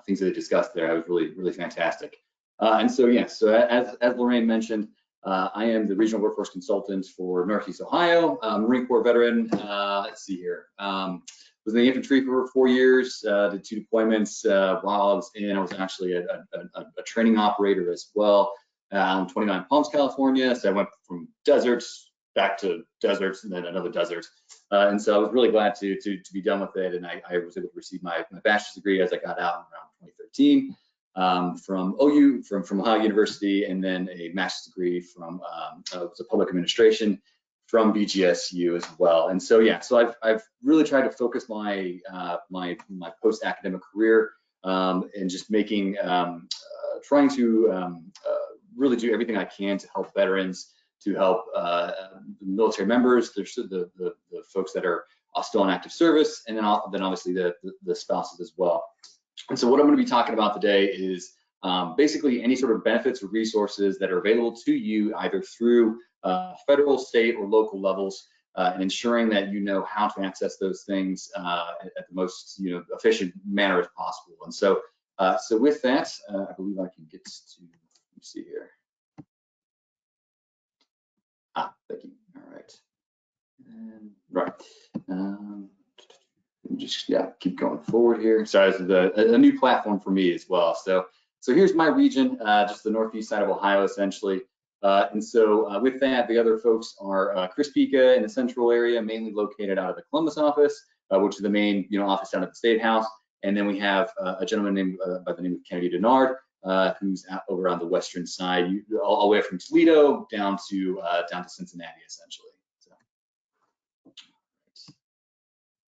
things that they discussed there. It was really fantastic. And so yes, so as Lorraine mentioned, I am the regional workforce consultant for Northeast Ohio, Marine Corps veteran. Let's see here. Was in the infantry for 4 years. Did 2 deployments while I was in. I was actually a training operator as well. 29 Palms, California. So I went from deserts back to deserts and then another desert. And so I was really glad to be done with it. And I was able to receive my bachelor's degree as I got out around 2013 from OU, from Ohio University, and then a master's degree from was a public administration from BGSU as well. And so yeah, so I've really tried to focus my my post-academic career and just making trying to really do everything I can to help veterans, to help military members, the folks that are still in active service, and then obviously the spouses as well. And so what I'm going to be talking about today is basically any sort of benefits or resources that are available to you either through federal, state, or local levels, and ensuring that you know how to access those things at the most efficient manner as possible. And so so with that, I believe I can get to, let me see here. Thank you. All right. And, right. Just keep going forward here. Sorry, this is a new platform for me as well. So here's my region, just the northeast side of Ohio, essentially. And so with that, the other folks are Chris Pica in the central area, mainly located out of the Columbus office, which is the main office down at the State House. And then we have a gentleman named by the name of Kennedy Denard, who's over on the western side, all the way from Toledo down to Cincinnati, essentially. So,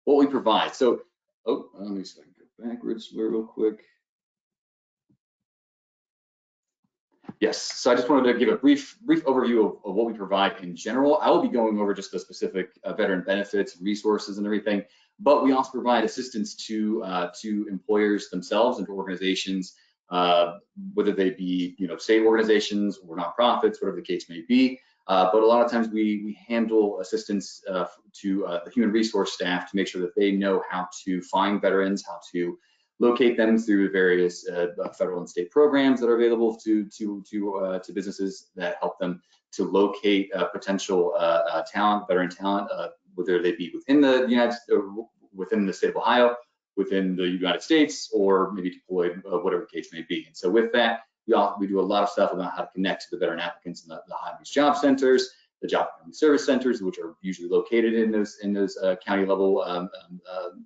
what we provide. So, let me see if I can go backwards real quick. Yes, so I just wanted to give a brief overview of what we provide in general. I will be going over just the specific veteran benefits, resources, and everything, but we also provide assistance to employers themselves and to organizations, whether they be state organizations or nonprofits, whatever the case may be. But a lot of times we handle assistance to the human resource staff to make sure that they know how to find veterans, how to locate them through various federal and state programs that are available to businesses that help them to locate potential talent, veteran talent, whether they be within the within the state of Ohio, within the United States, or maybe deployed, whatever the case may be. And so with that, we do a lot of stuff about how to connect to the veteran applicants in the Ohio Beach Job Centers, the Job County Service Centers, which are usually located in those county level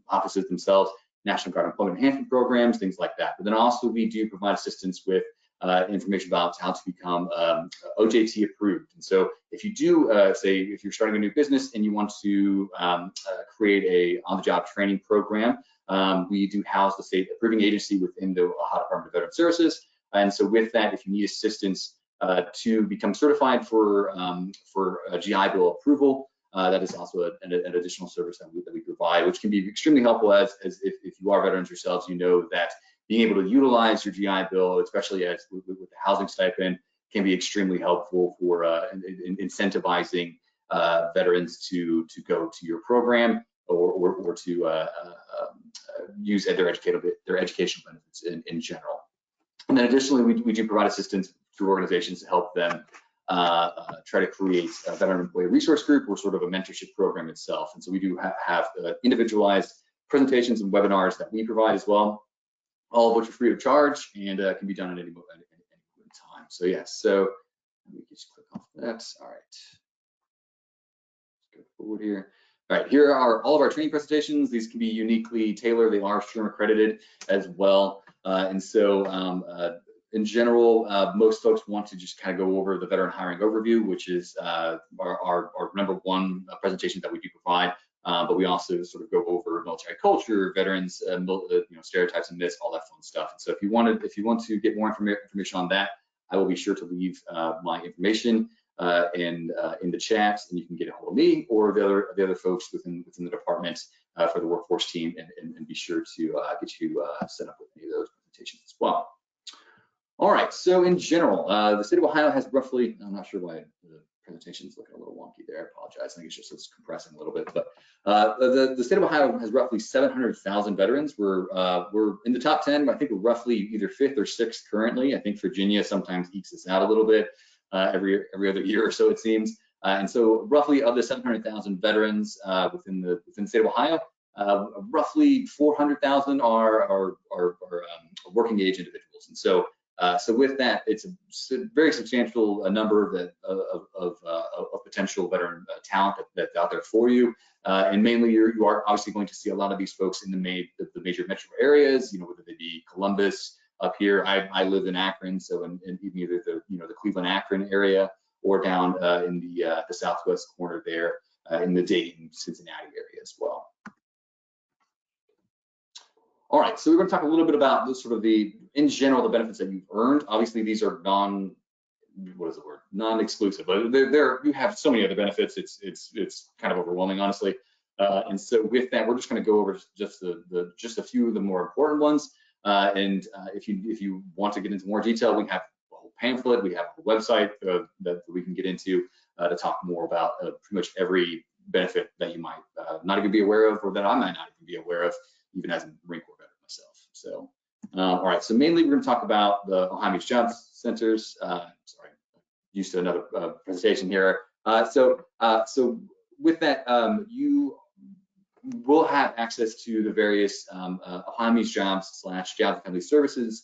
offices themselves, National Guard Employment Enhancement Programs, things like that. But then also we do provide assistance with information about how to become OJT approved. And so if you do, say, if you're starting a new business and you want to create a on-the-job training program, we do house the state approving agency within the Ohio Department of Veteran Services. And so with that, if you need assistance to become certified for a GI Bill approval, that is also an additional service that we provide, which can be extremely helpful as if you are veterans yourselves, you know that being able to utilize your GI Bill, especially as with the housing stipend, can be extremely helpful for incentivizing veterans to go to your program or to use their educational benefits in general. And then additionally, we do provide assistance through organizations to help them try to create a veteran employee resource group or sort of a mentorship program itself. And so we do have individualized presentations and webinars that we provide as well, all of which are free of charge and can be done at any time. So yeah, so let me just click off that. All right, let's go forward here. All right, here are all of our training presentations. These can be uniquely tailored. They are SHRM accredited as well. And so in general, most folks want to just kind of go over the veteran hiring overview, which is our #1 presentation that we do provide. But we also sort of go over military culture, veterans, stereotypes and myths, all that fun stuff. And so if you want to get more information on that, I will be sure to leave my information in the chat, and you can get a hold of me or the other folks within the department for the workforce team, and be sure to get you set up with any of those presentations as well. All right, so in general, the state of Ohio has roughly, I'm not sure why the presentation is looking a little wonky there, I apologize, I think it's just it's compressing a little bit, but the state of Ohio has roughly 700,000 veterans. We're in the top 10, I think we're roughly either 5th or 6th currently. I think Virginia sometimes ekes us out a little bit every other year or so, it seems. And so roughly of the 700,000 veterans within the state of Ohio, roughly 400,000 are working age individuals. And so with that, it's a very substantial number of potential veteran talent that's out there for you. And mainly you are obviously going to see a lot of these folks in the major metro areas, whether they be Columbus up here. I live in Akron, so in either the Cleveland Akron area or down in the southwest corner there in the Dayton, Cincinnati area as well. All right, so we're going to talk a little bit about in general, the benefits that you've earned. Obviously, these are non-exclusive, but you have so many other benefits. It's kind of overwhelming, honestly. And so with that, we're just going to go over just a few of the more important ones. And if you want to get into more detail, we have a whole pamphlet. We have a website that we can get into to talk more about pretty much every benefit that you might not even be aware of, or that I might not even be aware of, even as a Marine Corps veteran myself. So, all right, so mainly we're going to talk about the Ohio Beach Job Centers. Sorry, used to another presentation here. So with that, you will have access to the various Ohio Beach Jobs / Jobs and Family Services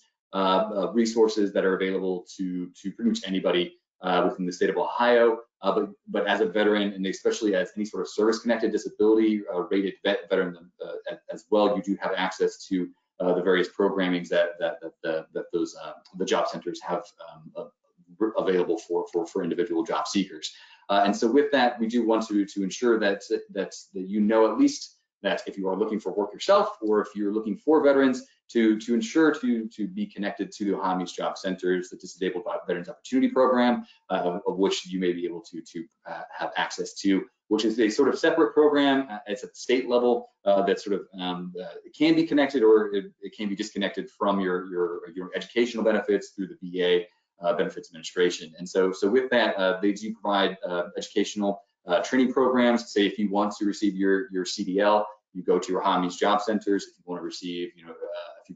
resources that are available to pretty much anybody within the state of Ohio. But as a veteran, and especially as any sort of service-connected disability rated veteran as well, you do have access to the various programmings that the job centers have available for individual job seekers. And so with that, we do want to ensure that you know at least that if you are looking for work yourself, or if you're looking for veterans, to ensure to be connected to the Ohio Meets Job Centers, the Disabled Veterans Opportunity Program, of which you may be able to have access to, which is a sort of separate program. It's at the state level that sort of it can be connected, or it can be disconnected from your educational benefits through the VA Benefits Administration. And so with that, they do provide educational training programs. Say if you want to receive your CDL, you go to your Ohio Meets Job Centers. If you want to receive, if you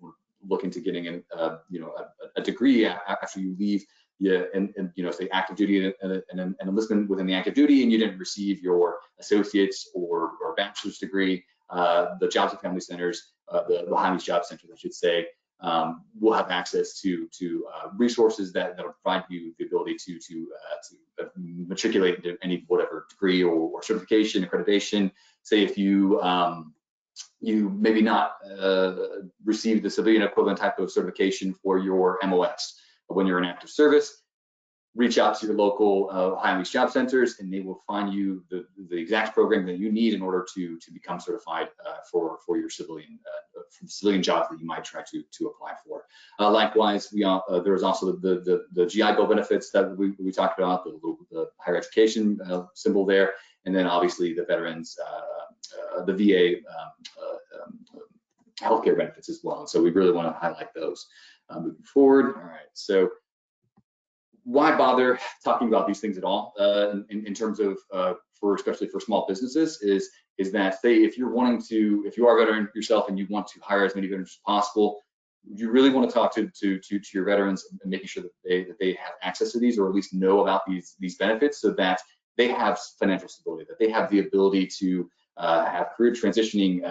want to look into getting a degree after you leave, say active duty and enlistment within the active duty, and you didn't receive your associate's or bachelor's degree, the Jobs and Family Centers, the Ohio Meets Job Centers, I should say, will have access to resources that will provide you the ability to matriculate into any whatever degree or certification, accreditation. Say if you maybe not receive the civilian equivalent type of certification for your MOS when you're in active service, reach out to your local Ohio Meets Job Centers, and they will find you the exact program that you need in order to become certified for your civilian jobs that you might try to apply for. Likewise, there is also the GI Bill benefits that we talked about, the higher education symbol there, and then obviously the veterans, the VA healthcare benefits as well. And so we really want to highlight those moving forward. All right, so why bother talking about these things at all in terms of especially for small businesses is that, say if you are a veteran yourself and you want to hire as many veterans as possible, you really want to talk to your veterans and making sure that they have access to these, or at least know about these benefits, so that they have financial stability, that they have the ability to have career transitioning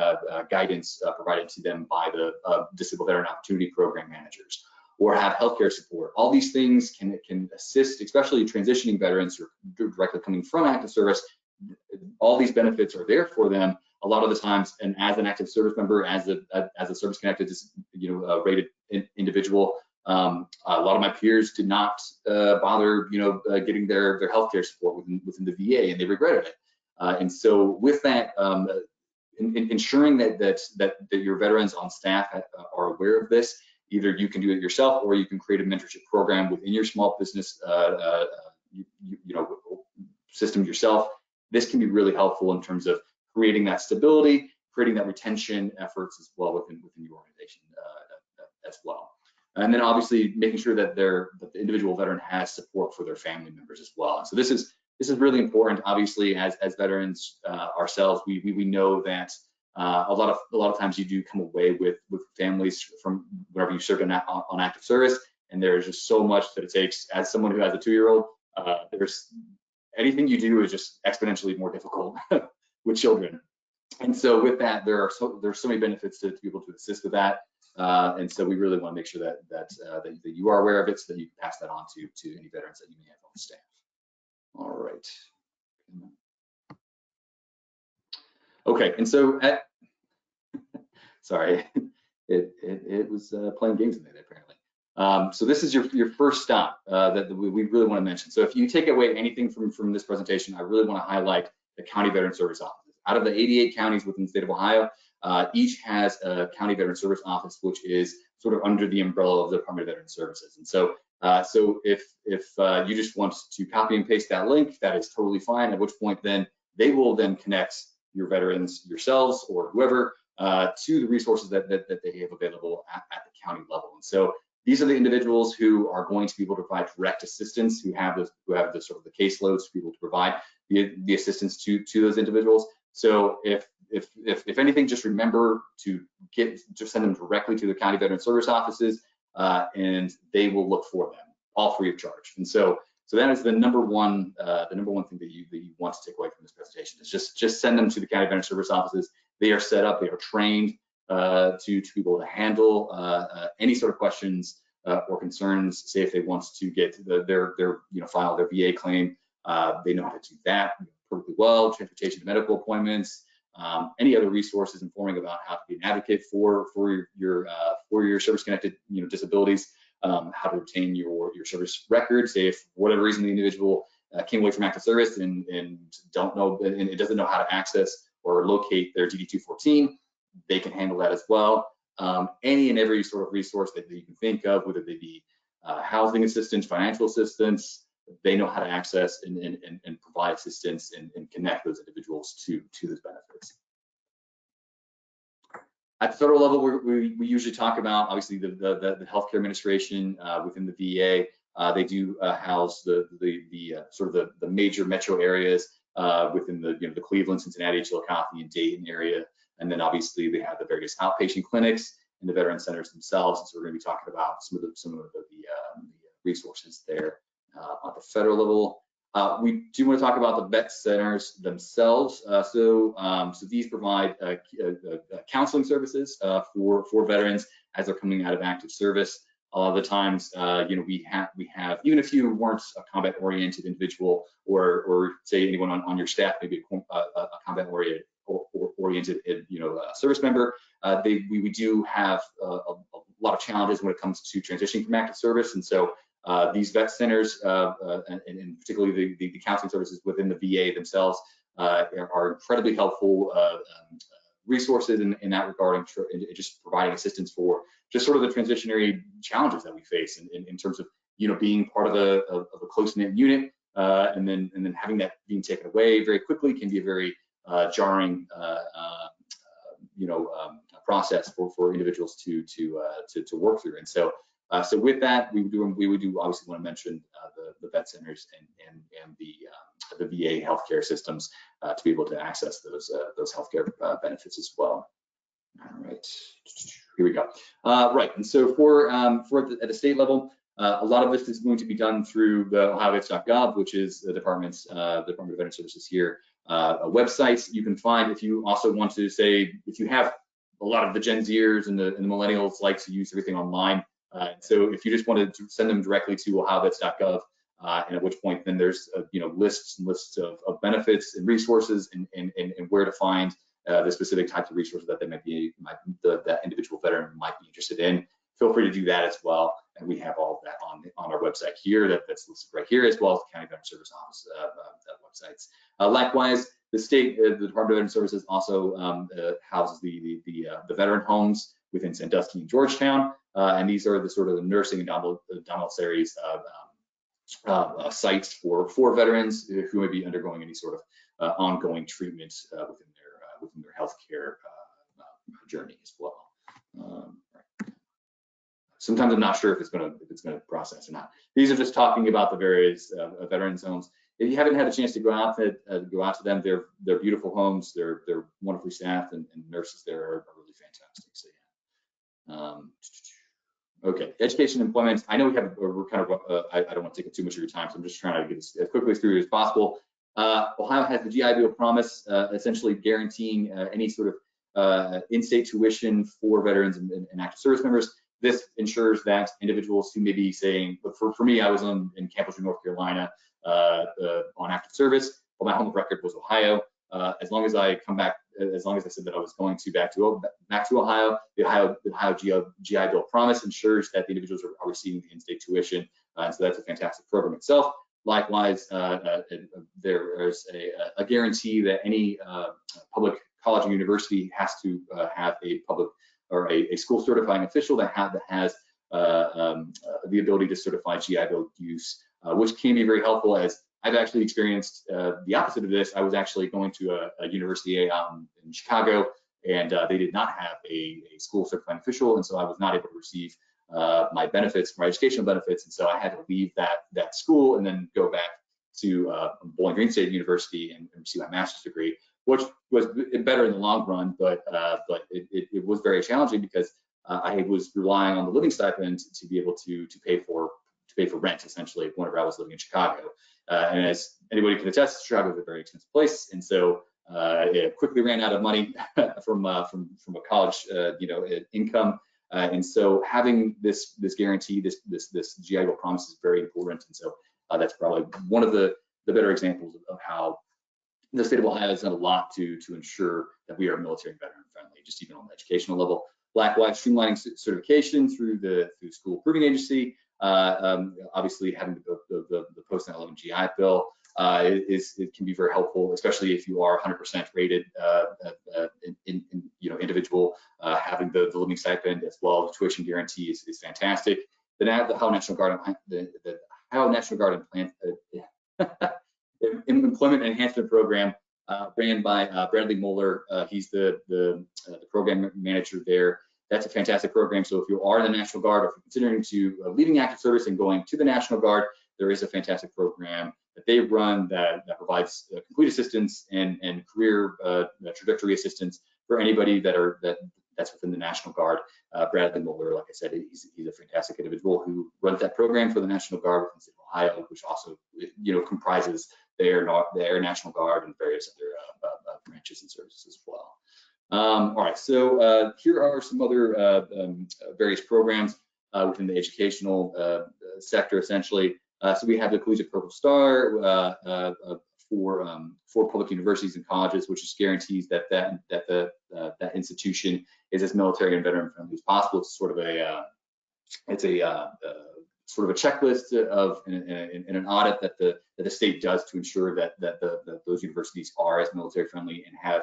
guidance provided to them by the Disabled Veteran Opportunity Program managers, or have healthcare support. All these things can assist, especially transitioning veterans who are directly coming from active service. All these benefits are there for them a lot of the times, and as an active service member, as a service-connected, rated individual, a lot of my peers did not bother, getting their healthcare support within the VA, and they regretted it. And so with that, ensuring that your veterans on staff are aware of this. Either you can do it yourself, or you can create a mentorship program within your small business system yourself. This can be really helpful in terms of creating that stability, creating that retention efforts as well within your organization as well. And then obviously making sure that the individual veteran has support for their family members as well. And so this is really important. Obviously, as veterans ourselves, we know that a lot of times you do come away with families from whenever you serve on active service, and there's just so much that it takes. As someone who has a 2-year-old, there's anything you do is just exponentially more difficult with children. And so with that, there's so many benefits to be able to assist with that. And so we really want to make sure that you are aware of it, so that you can pass that on to any veterans that you may have on staff. All right. Okay, and so sorry, it was playing games with it apparently. So this is your first stop that we really want to mention. So if you take away anything from this presentation, I really want to highlight the County Veteran Service Offices. Out of the 88 counties within the state of Ohio, each has a County Veteran Service Office, which is sort of under the umbrella of the Department of Veteran Services. And so if you just want to copy and paste that link, that is totally fine, at which point then they will then connect your veterans, yourselves, or whoever, to the resources that they have available at the county level. And so these are the individuals who are going to be able to provide direct assistance, who have the sort of the caseloads to be able to provide the assistance to those individuals. So if anything, just remember to send them directly to the County Veteran Service Offices, and they will look for them, all free of charge. And so that is the number one thing that you want to take away from this presentation, is just send them to the County Veteran Service Offices. They are set up, they are trained to be able to handle any sort of questions or concerns. Say if they want to get file their VA claim, they know how to do that perfectly well. Transportation to medical appointments, any other resources informing about how to be an advocate for your service-connected disabilities, how to obtain your service record. Say if for whatever reason the individual came away from active service and don't know, and it doesn't know how to access or locate their DD-214, they can handle that as well. Any and every sort of resource that you can think of, whether they be housing assistance, financial assistance, they know how to access and provide assistance and connect those individuals to those benefits. At the federal level, we usually talk about, obviously, the healthcare administration within the VA. They do house the sort of the major metro areas within the Cleveland, Cincinnati, Chillicothe, and Dayton area. And then obviously they have the various outpatient clinics and the veteran centers themselves. And so we're going to be talking about some of the resources there at the federal level. We do want to talk about the vet centers themselves. So these provide counseling services for veterans as they're coming out of active service. A lot of the times, we have even if you weren't a combat-oriented individual, or say anyone on your staff, maybe a combat-oriented service member, we do have a lot of challenges when it comes to transitioning from active service, and so these vet centers, and particularly the counseling services within the VA themselves, are incredibly helpful resources in that regard, and just providing assistance for just sort of the transitionary challenges that we face in terms of being part of a close-knit unit, and then having that being taken away very quickly can be a very jarring process for individuals to work through. And so with that, we would obviously want to mention the vet centers and the VA healthcare systems to be able to access those healthcare benefits as well. All right, here we go. Right, and so at the state level, a lot of this is going to be done through the OhioVets.gov, which is the Department of Veteran Services here. Websites you can find if you also want to say, if you have a lot of the Gen Zers and the millennials like to use everything online. So if you just wanted to send them directly to OhioVets.gov, and at which point then there's lists and lists of benefits and resources and where to find the specific types of resources that that individual veteran might be interested in. Feel free to do that as well. And we have all of that on our website here. That's listed right here, as well as the County Veteran Service Office websites. Likewise, the Department of Veteran Services also houses the veteran homes within Sandusky and Georgetown, and these are the sort of the nursing and domiciliary sites for veterans who may be undergoing any sort of ongoing treatment within their healthcare journey as well. Sometimes I'm not sure if it's going to process or not. These are just talking about the various veteran zones. If you haven't had a chance to go out to them, they're beautiful homes. They're wonderfully staffed, and nurses there are really fantastic. So yeah. Okay, education and employment. I know we're kind of I don't want to take up too much of your time, so I'm just trying to get as quickly through as possible. Ohio has the GI Bill promise, essentially guaranteeing any sort of in-state tuition for veterans and active service members. This ensures that individuals who may be saying, for me, I was in Camp Lejeune, North Carolina on active service, but my home of record was Ohio. As long as I come back, as long as I said that I was going back to Ohio, the Ohio GI Bill promise ensures that the individuals are receiving the in-state tuition, and so that's a fantastic program itself. Likewise, there is a guarantee that any public college and university has to have a public or a school certifying official that has the ability to certify GI Bill use, which can be very helpful, as I've actually experienced the opposite of this. I was actually going to a university out in Chicago, and they did not have a school certifying official, and so I was not able to receive my benefits, my educational benefits, and so I had to leave that school and then go back to Bowling Green State University and receive my master's degree, which was better in the long run, but it was very challenging because I was relying on the living stipend to be able to pay for rent, essentially, whenever I was living in Chicago. And as anybody can attest, Chicago is a very expensive place, and so it quickly ran out of money from a college income. And so having this guarantee, this GI Bill promise is very important, and so that's probably one of the better examples of how the state of Ohio has done a lot to ensure that we are military and veteran friendly, just even on the educational level. Likewise, streamlining certification through the school approving agency, obviously having the post 9/11 GI Bill, it can be very helpful, especially if you are 100% rated individual. Having the living stipend as well as tuition guarantee is fantastic. The Ohio National Guard Employment Enhancement Program, ran by Bradley Moeller. He's the program manager there. That's a fantastic program. So if you are in the National Guard, or if you're considering leaving active service and going to the National Guard, there is a fantastic program that they run that provides complete assistance and career trajectory assistance for anybody that's within the National Guard. Bradley Moeller, like I said, he's a fantastic individual who runs that program for the National Guard within the state of Ohio, which also comprises the Air National Guard and various other branches and services as well. All right, so here are some other various programs within the educational sector, essentially. So we have the Collegiate Purple Star for public universities and colleges, which just guarantees that that institution is as military and veteran friendly as possible. It's sort of a sort of a checklist of in an audit that the state does to ensure that those universities are as military friendly and have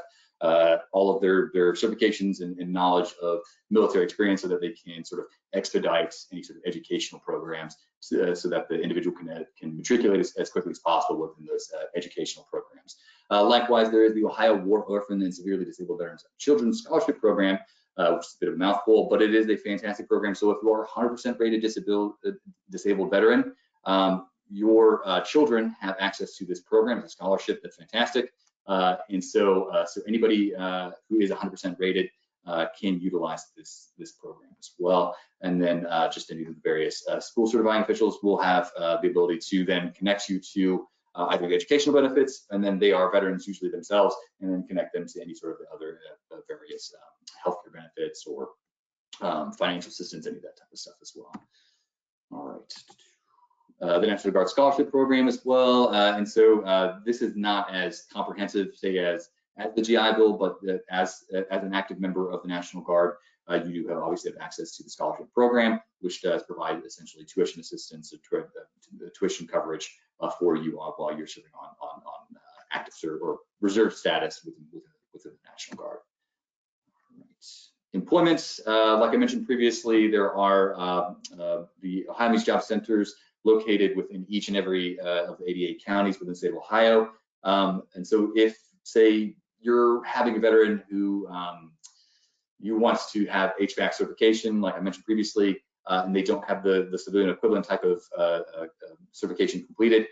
all of their certifications and knowledge of military experience, so that they can sort of expedite any sort of educational programs, so that the individual can matriculate as quickly as possible within those educational programs. Likewise, there is the Ohio War Orphan and Severely Disabled Veterans Children's Scholarship Program, which is a bit of a mouthful, but it is a fantastic program. So if you are a 100% rated disabled veteran, your children have access to this program. It's a scholarship that's fantastic. And so anybody who is 100% rated can utilize this program as well. And then just any of the various school certifying officials will have the ability to then connect you to either the educational benefits, and then they are veterans usually themselves, and then connect them to any sort of other various healthcare benefits or financial assistance, any of that type of stuff as well. All right. The National Guard Scholarship Program as well. And so this is not as comprehensive, say, as the GI Bill, but as an active member of the National Guard, you do obviously have access to the scholarship program, which does provide essentially tuition assistance and tuition coverage for you while you're serving on active or reserve status within the National Guard. Right. Employment, like I mentioned previously, there are the Ohio Meets Job Centers located within each and every of the 88 counties within the state of Ohio. And so if, say, you're having a veteran who you want to have HVAC certification, like I mentioned previously, and they don't have the civilian equivalent type of certification completed,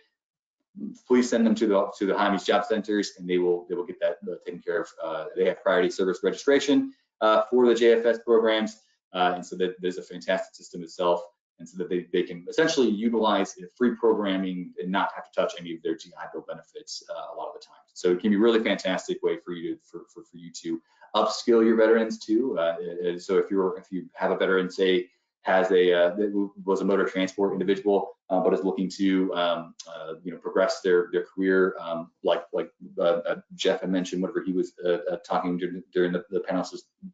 please send them to the Ohio Meets Job Centers, and they will get that taken care of. They have priority service registration for the JFS programs, and so that there's a fantastic system itself, and so that they can essentially utilize free programming and not have to touch any of their GI Bill benefits a lot of the time. So it can be a really fantastic way for you to upskill your veterans too. So if you have a veteran, say, that was a motor transport individual, but is looking to progress their career, like Jeff had mentioned, whenever he was talking during the panel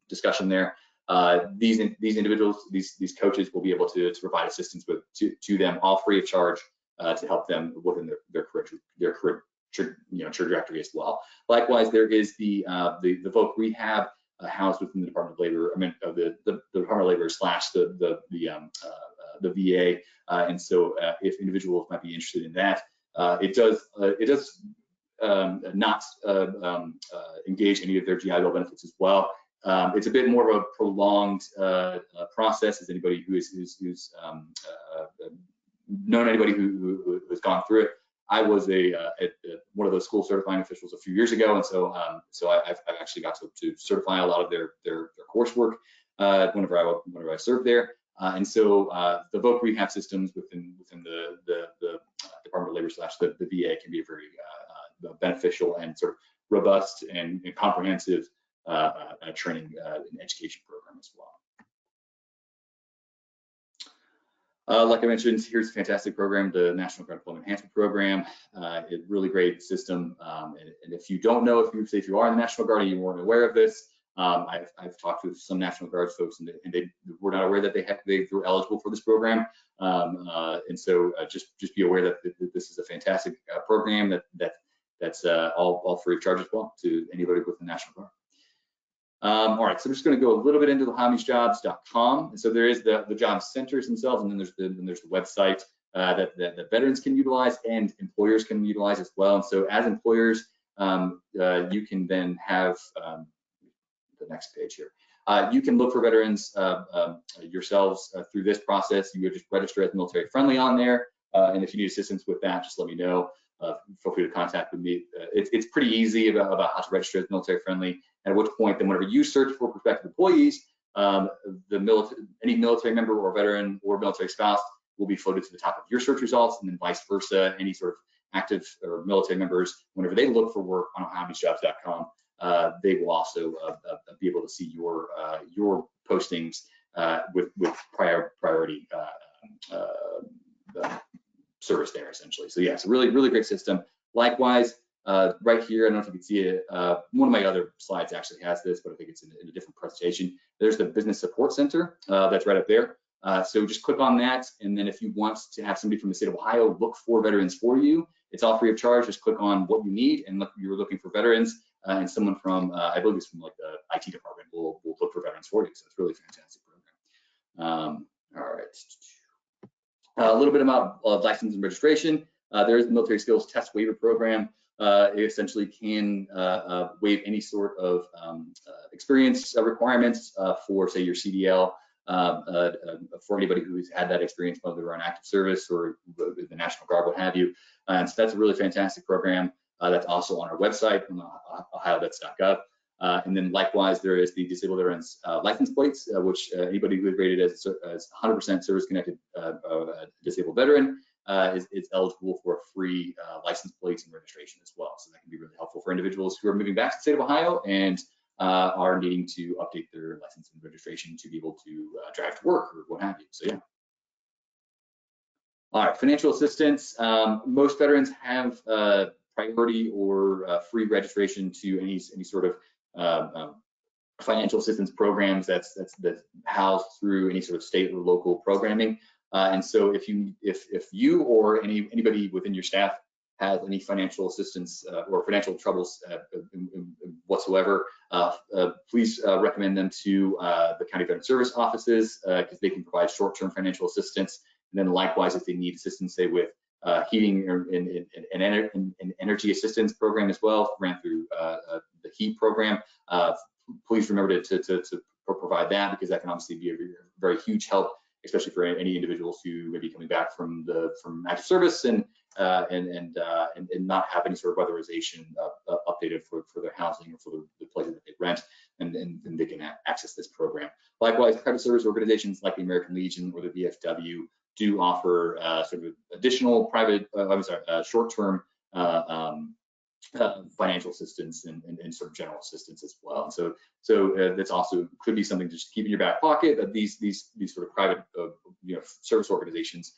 discussion there. These individuals, these coaches will be able to provide assistance to them, all free of charge, to help them within their career trajectory as well. Likewise, there is the voc rehab housed within the Department of Labor. The Department of Labor / the VA, and so if individuals might be interested in that, it does not engage any of their GI Bill benefits as well. It's a bit more of a prolonged process, as anybody who's known anybody who has gone through it. I was one of those school certifying officials a few years ago, and so I've actually got to certify a lot of their coursework whenever I served there. And so the voc rehab systems within the Department of Labor / the VA can be a very beneficial and sort of robust and comprehensive training and education program as well. Like I mentioned, here's a fantastic program, the National Guard Employment Enhancement Program. A really great system. And if you don't know, if you are in the National Guard and you weren't aware of this, I've talked with some National Guard folks, and they were not aware that they were eligible for this program. And so just be aware that this is a fantastic program that's all free of charge as well to anybody with the National Guard. All right, so I'm just going to go a little bit into the OhioArmyJobs.com. And so there is the job centers themselves, and then there's the website that veterans can utilize and employers can utilize as well. And so as employers, you can then have the next page here. You can look for veterans yourselves through this process. You would just register as military friendly on there. And if you need assistance with that, just let me know. Feel free to contact with me. It's pretty easy about how to register as military friendly. And at which point, then whenever you search for prospective employees, any military member or veteran or military spouse will be floated to the top of your search results, and then vice versa. Any sort of active or military members, whenever they look for work on OhioArmyJobs.com, they will also be able to see your postings with priority service there, essentially. So yeah, it's a really great system. Likewise, right here, I don't know if you can see it. One of my other slides actually has this, but I think it's in a different presentation. There's the Business Support Center that's right up there. So just click on that, and then if you want to have somebody from the state of Ohio look for veterans for you, it's all free of charge. Just click on what you need, and look, you're looking for veterans, and someone from, I believe it's from like the IT department, will look for veterans for you. So it's really a fantastic program. All right. A little bit about license and registration. There is the Military Skills Test Waiver Program. It essentially can waive any sort of experience requirements for, say, your CDL, for anybody who's had that experience, whether they're on active service or the National Guard, what have you. And so that's a really fantastic program. That's also on our website, OhioVets.gov. And then likewise, there is the Disabled Veterans license plates, which anybody who is rated as 100% service-connected disabled veteran is eligible for a free license plates and registration as well. So that can be really helpful for individuals who are moving back to the state of Ohio and are needing to update their license and registration to be able to drive to work or what have you. So yeah. All right, financial assistance. Most veterans have priority or free registration to any sort of financial assistance programs that's housed through any sort of state or local programming. And so if you or anybody within your staff has any financial assistance or financial troubles whatsoever, please recommend them to the County Veteran Service offices, because they can provide short-term financial assistance. And then likewise, if they need assistance, say with heating and energy assistance program as well, ran through the HEAT program, please remember to provide that, because that can obviously be a very huge help, especially for any individuals who may be coming back from active service and not have any sort of weatherization updated for their housing or for the places that they rent, and they can access this program. Likewise, private service organizations like the American Legion or the VFW do offer sort of additional private, short-term financial assistance and sort of general assistance as well. So that's also could be something to just keep in your back pocket. That these sort of private service organizations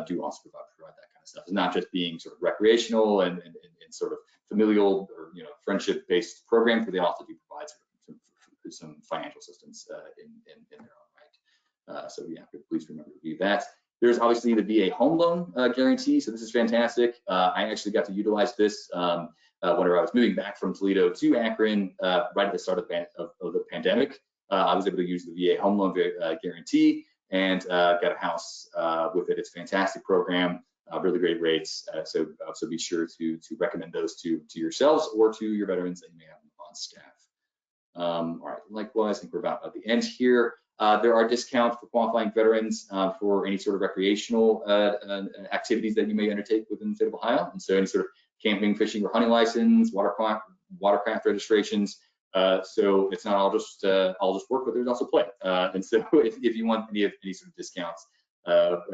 do also provide that kind of stuff. It's not just being sort of recreational and sort of familial or friendship based programs, but they also do provide some financial assistance in their own right. So yeah, please remember to do that. There's obviously the VA home loan guarantee. So this is fantastic. I actually got to utilize this whenever I was moving back from Toledo to Akron right at the start of the pandemic. I was able to use the VA home loan guarantee and got a house with it. It's a fantastic program, really great rates. So be sure to recommend those to yourselves or to your veterans that you may have on staff. All right, likewise, I think we're about at the end here. There are discounts for qualifying veterans for any sort of recreational activities that you may undertake within the state of Ohio. And so any sort of camping, fishing, or hunting license, watercraft registrations. So it's not all just work, but there's also play. And so if you want any sort of discounts,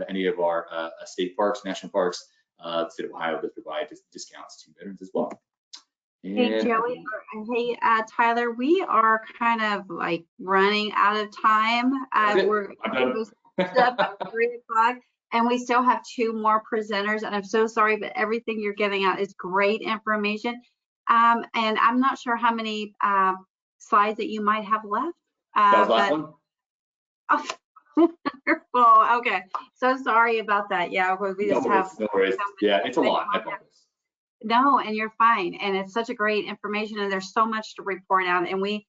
any of our state parks, national parks, the state of Ohio does provide discounts to veterans as well. Hey, Joey, hey, Tyler, we are kind of like running out of time. We're almost up at 3 o'clock, and we still have 2 more presenters, and I'm so sorry, but everything you're giving out is great information. And I'm not sure how many slides that you might have left. That was the last one? Well, okay. So sorry about that. Yeah, we just have. No worries. Yeah, it's a lot. I promise. No, and you're fine. And it's such a great information, and there's so much to report out. And we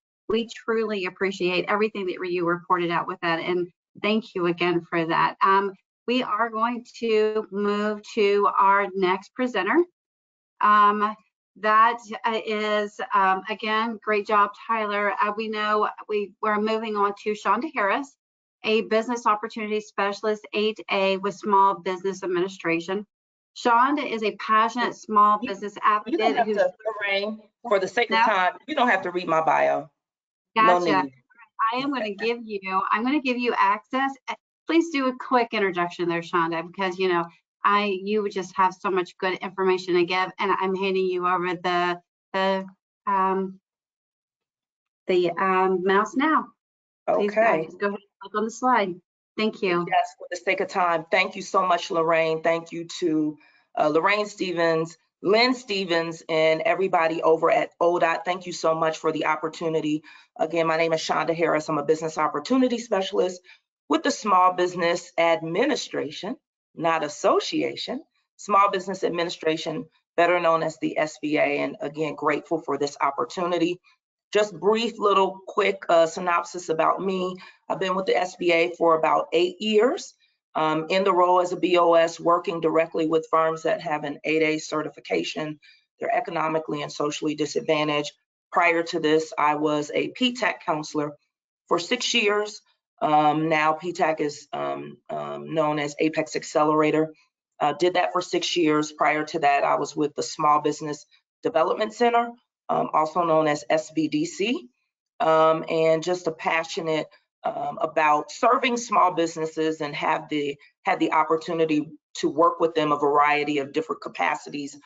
truly appreciate everything that you reported out with that. And thank you again for that. We are going to move to our next presenter. That is, again, great job, Tyler. We know we're moving on to Shonda Harris, a business opportunity specialist, 8A with Small Business Administration. Shonda is a passionate small business advocate. You don't have to, Lorraine, for the sake of time, you don't have to read my bio. Gotcha. No need. I'm going to give you access. Please do a quick introduction there, Shonda, because you just have so much good information to give, and I'm handing you over the mouse now. Please, Okay. just go ahead and click on the slide. Thank you. Yes, for the sake of time. Thank you so much, Lorraine. Thank you to Lorraine Stevens, Lynn Stevens, and everybody over at ODOT. Thank you so much for the opportunity. Again, my name is Shonda Harris. I'm a business opportunity specialist with the Small Business Administration, not association, Small Business Administration, better known as the SBA. And again, grateful for this opportunity. Just brief little quick synopsis about me. I've been with the SBA for about 8 years in the role as a BOS, working directly with firms that have an 8A certification. They're economically and socially disadvantaged. Prior to this, I was a PTAC counselor for 6 years. Now PTAC is known as Apex Accelerator. Did that for 6 years. Prior to that, I was with the Small Business Development Center, also known as SBDC, and just a passionate about serving small businesses and had the opportunity to work with them a variety of different capacities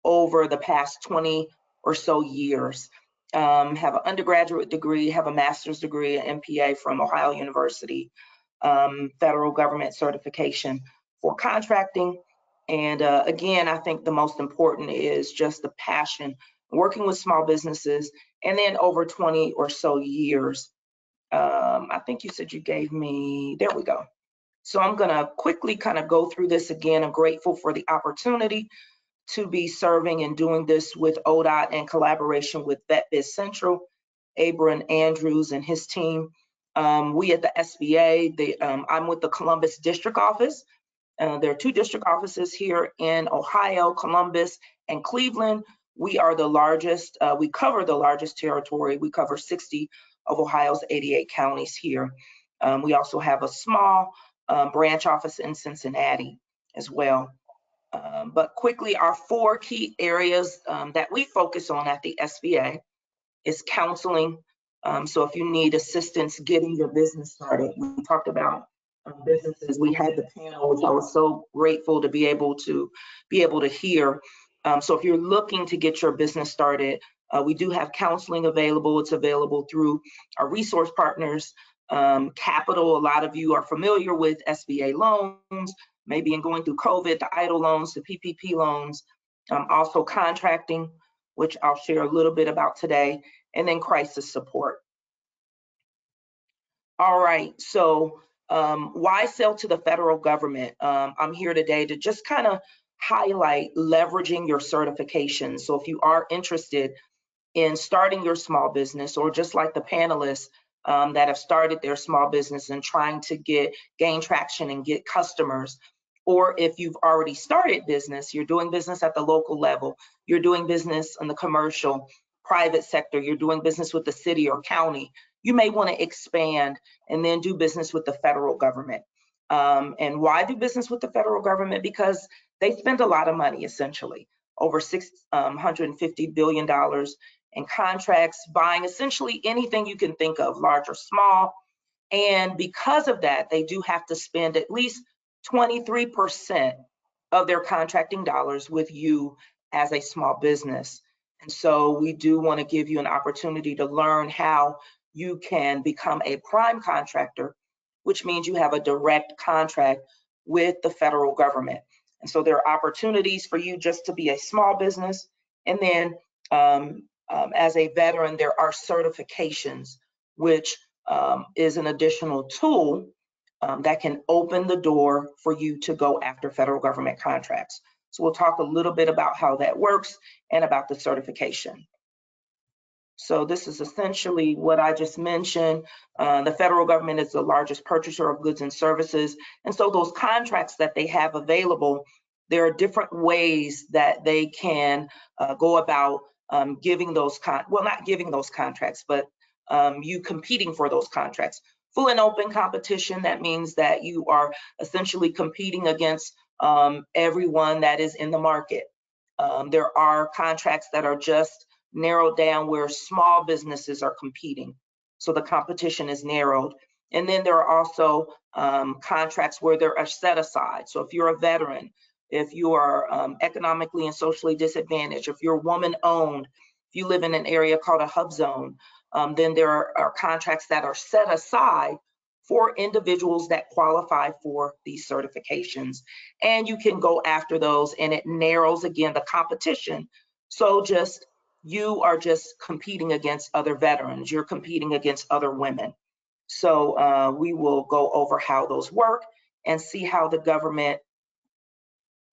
over the past 20 or so years. Have an undergraduate degree, have a master's degree, an MPA from Ohio University, federal government certification for contracting. And again, I think the most important is just the passion, working with small businesses, and then over 20 or so years. I think you said you gave me, there we go. So I'm gonna quickly kind of go through this again. I'm grateful for the opportunity to be serving and doing this with ODOT in collaboration with VetBiz Central, Abram Andrews and his team. We at the SBA, I'm with the Columbus District Office. There are 2 district offices here in Ohio, Columbus and Cleveland. We are the largest, we cover the largest territory. We cover 60 of Ohio's 88 counties here. We also have a small branch office in Cincinnati as well. But quickly, our 4 key areas that we focus on at the SBA is counseling. So if you need assistance getting your business started, we talked about businesses. We had the panel, which I was so grateful to be able to hear. So if you're looking to get your business started, we do have counseling available. It's available through our resource partners. Capital, a lot of you are familiar with SBA loans, maybe in going through COVID, the EIDL loans, the PPP loans, also contracting, which I'll share a little bit about today, and then crisis support. All right, so why sell to the federal government? I'm here today to just kind of highlight leveraging your certification. So if you are interested in starting your small business, or just like the panelists that have started their small business and trying to gain traction and get customers, or if you've already started business, you're doing business at the local level, you're doing business in the commercial, private sector, you're doing business with the city or county, you may want to expand and then do business with the federal government. And why do business with the federal government? Because they spend a lot of money, essentially, over $650 billion in contracts, buying essentially anything you can think of, large or small. And because of that, they do have to spend at least 23% of their contracting dollars with you as a small business. And so we do want to give you an opportunity to learn how you can become a prime contractor, which means you have a direct contract with the federal government. And so there are opportunities for you just to be a small business, and then as a veteran, there are certifications, which is an additional tool that can open the door for you to go after federal government contracts. So we'll talk a little bit about how that works and about the certification. So this is essentially what I just mentioned. The federal government is the largest purchaser of goods and services. And so those contracts that they have available, there are different ways that they can go about giving those, not giving those contracts, but you competing for those contracts. Full and open competition, that means that you are essentially competing against everyone that is in the market. There are contracts that are just narrowed down where small businesses are competing. So the competition is narrowed. And then there are also contracts where there are set aside. So if you're a veteran, if you are economically and socially disadvantaged, if you're woman owned, if you live in an area called a hub zone, then there are contracts that are set aside for individuals that qualify for these certifications. And you can go after those, and it narrows again the competition. So you are just competing against other veterans, you're competing against other women. So we will go over how those work and see how the government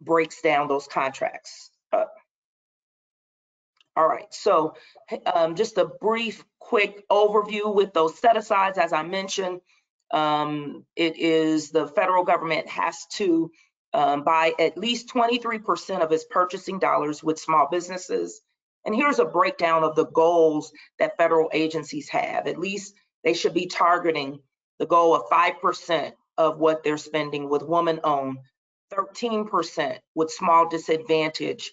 breaks down those contracts. All right, so just a brief, quick overview with those set-asides. As I mentioned, it is the federal government has to buy at least 23% of its purchasing dollars with small businesses. And here's a breakdown of the goals that federal agencies have. At least they should be targeting the goal of 5% of what they're spending with woman-owned, 13% with small disadvantaged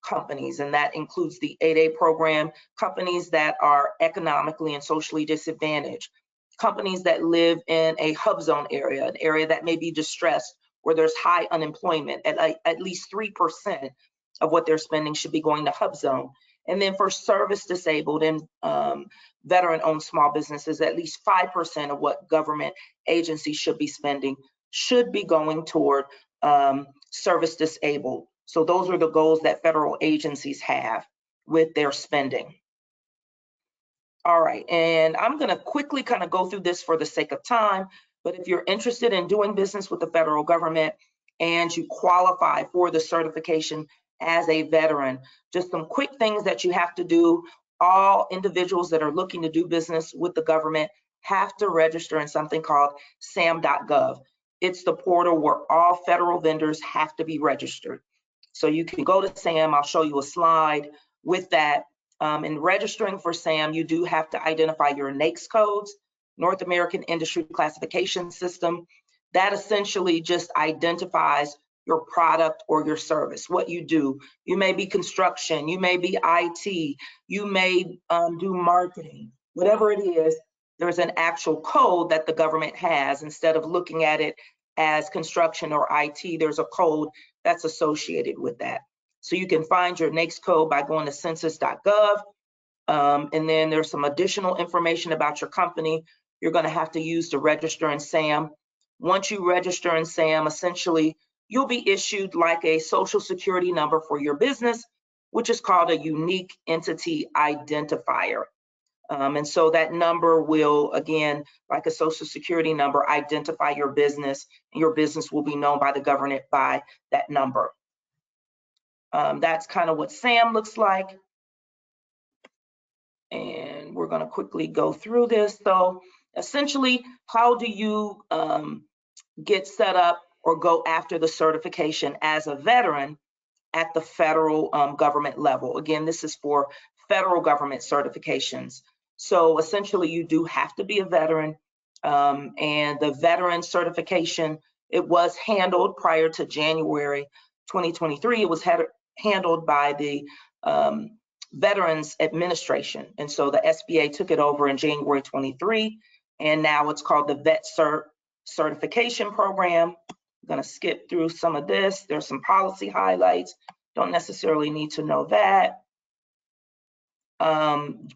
companies, and that includes the 8A program, companies that are economically and socially disadvantaged, companies that live in a hub zone area, an area that may be distressed, where there's high unemployment. At least 3% of what they're spending should be going to hub zone. And then for service disabled and veteran-owned small businesses, at least 5% of what government agencies should be spending should be going toward service disabled. So those are the goals that federal agencies have with their spending. All right, and I'm gonna quickly kind of go through this for the sake of time, but if you're interested in doing business with the federal government and you qualify for the certification as a veteran, just some quick things that you have to do. All individuals that are looking to do business with the government have to register in something called sam.gov. It's the portal where all federal vendors have to be registered. So you can go to SAM, I'll show you a slide with that. In registering for SAM, you do have to identify your NAICS codes, North American Industry Classification System. That essentially just identifies your product or your service, what you do. You may be construction, you may be IT, you may do marketing, whatever it is, there's an actual code that the government has. Instead of looking at it as construction or IT, there's a code that's associated with that. So you can find your NAICS code by going to census.gov. And then there's some additional information about your company you're going to have to use to register in SAM. Once you register in SAM, essentially, you'll be issued like a social security number for your business, which is called a unique entity identifier. And so that number will, again, like a social security number, identify your business, and your business will be known by the government by that number. That's kind of what SAM looks like. And we're going to quickly go through this. So essentially, how do you get set up or go after the certification as a veteran at the federal government level? Again, this is for federal government certifications. So essentially, you do have to be a veteran, and the veteran certification, it was handled prior to January 2023. It was handled by the Veterans Administration, and so the SBA took it over in January 23, and now it's called the Vet Certification Program. I'm going to skip through some of this. There's some policy highlights. Don't necessarily need to know that.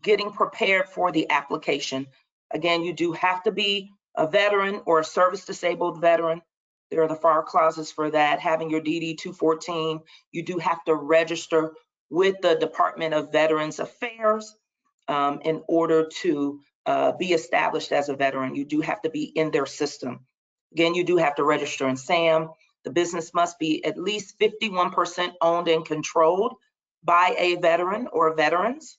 Getting prepared for the application. Again, you do have to be a veteran or a service disabled veteran. There are the FAR clauses for that. Having your DD 214, you do have to register with the Department of Veterans Affairs in order to be established as a veteran. You do have to be in their system. Again, you do have to register in SAM. The business must be at least 51% owned and controlled by a veteran or veterans.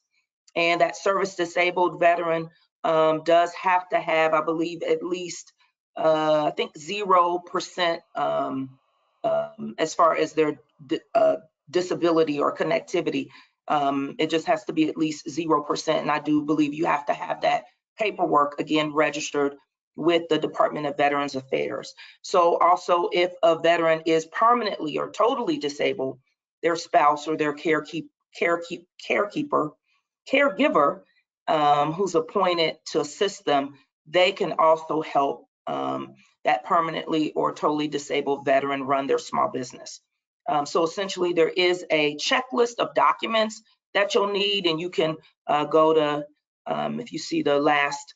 And that service disabled veteran does have to have, I believe, at least, I think 0% as far as their disability or connectivity. It just has to be at least 0%. And I do believe you have to have that paperwork, again, registered with the Department of Veterans Affairs. So also, if a veteran is permanently or totally disabled, their spouse or their caregiver who's appointed to assist them, they can also help that permanently or totally disabled veteran run their small business. So essentially, there is a checklist of documents that you'll need, and you can go to, if you see the last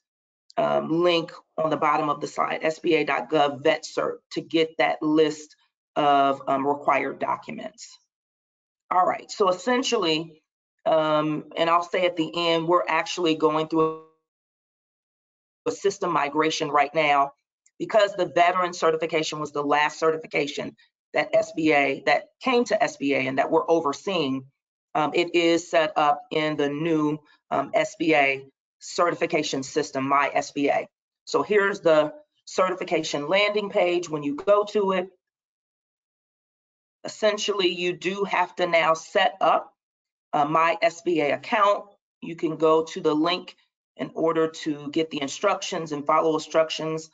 link on the bottom of the slide, sba.gov VetCert, to get that list of required documents. All right, so essentially, and I'll say at the end, we're actually going through a system migration right now because the veteran certification was the last certification that came to SBA and that we're overseeing. It is set up in the new SBA certification system, My SBA. So here's the certification landing page. When you go to it, essentially you do have to now set up a My SBA account. You can go to the link in order to get the instructions and follow instructions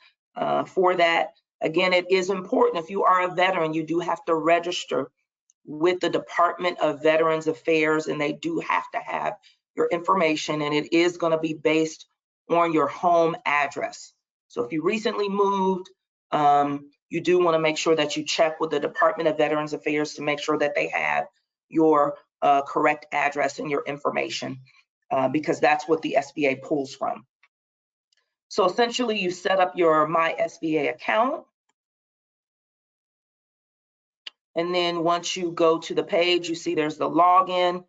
for that. Again, it is important, if you are a veteran, you do have to register with the Department of Veterans Affairs, and they do have to have your information, and it is going to be based on your home address. So if you recently moved, you do want to make sure that you check with the Department of Veterans Affairs to make sure that they have your correct address and your information, because that's what the SBA pulls from. So essentially, you set up your My SBA account. And then once you go to the page, you see there's the login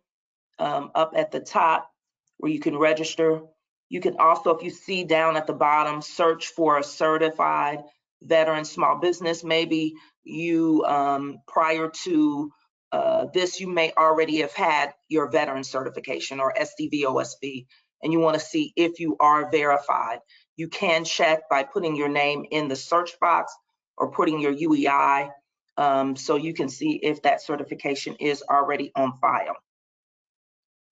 up at the top where you can register. You can also, if you see down at the bottom, search for a certified veteran small business. Maybe you, prior to this, you may already have had your veteran certification or SDVOSB, and you want to see if you are verified. You can check by putting your name in the search box or putting your UEI, so you can see if that certification is already on file.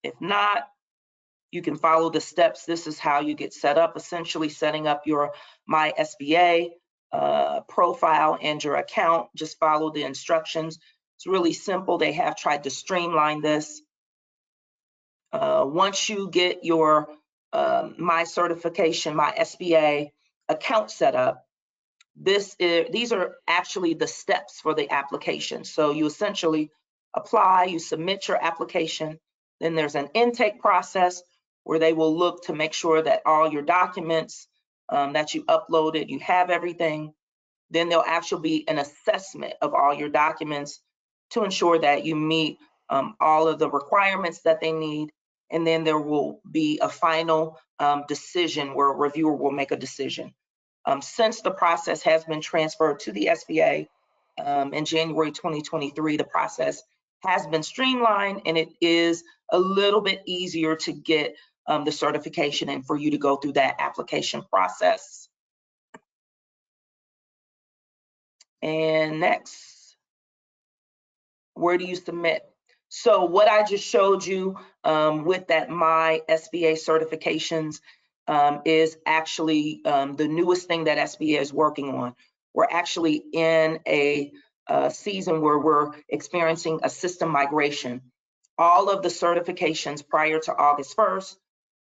If not, you can follow the steps. This is how you get set up, essentially setting up your My SBA profile and your account. Just follow the instructions. It's really simple. They have tried to streamline this. Once you get your My certification, My SBA account set up, these are actually the steps for the application. So you essentially apply, you submit your application, then there's an intake process where they will look to make sure that all your documents that you uploaded, you have everything. Then there'll actually be an assessment of all your documents to ensure that you meet all of the requirements that they need. And then there will be a final decision where a reviewer will make a decision. Since the process has been transferred to the SBA in January 2023, the process has been streamlined, and it is a little bit easier to get the certification and for you to go through that application process. And next, where do you submit? So what I just showed you with that My SBA certifications is actually the newest thing that SBA is working on. We're actually in a season where we're experiencing a system migration. All of the certifications prior to August 1st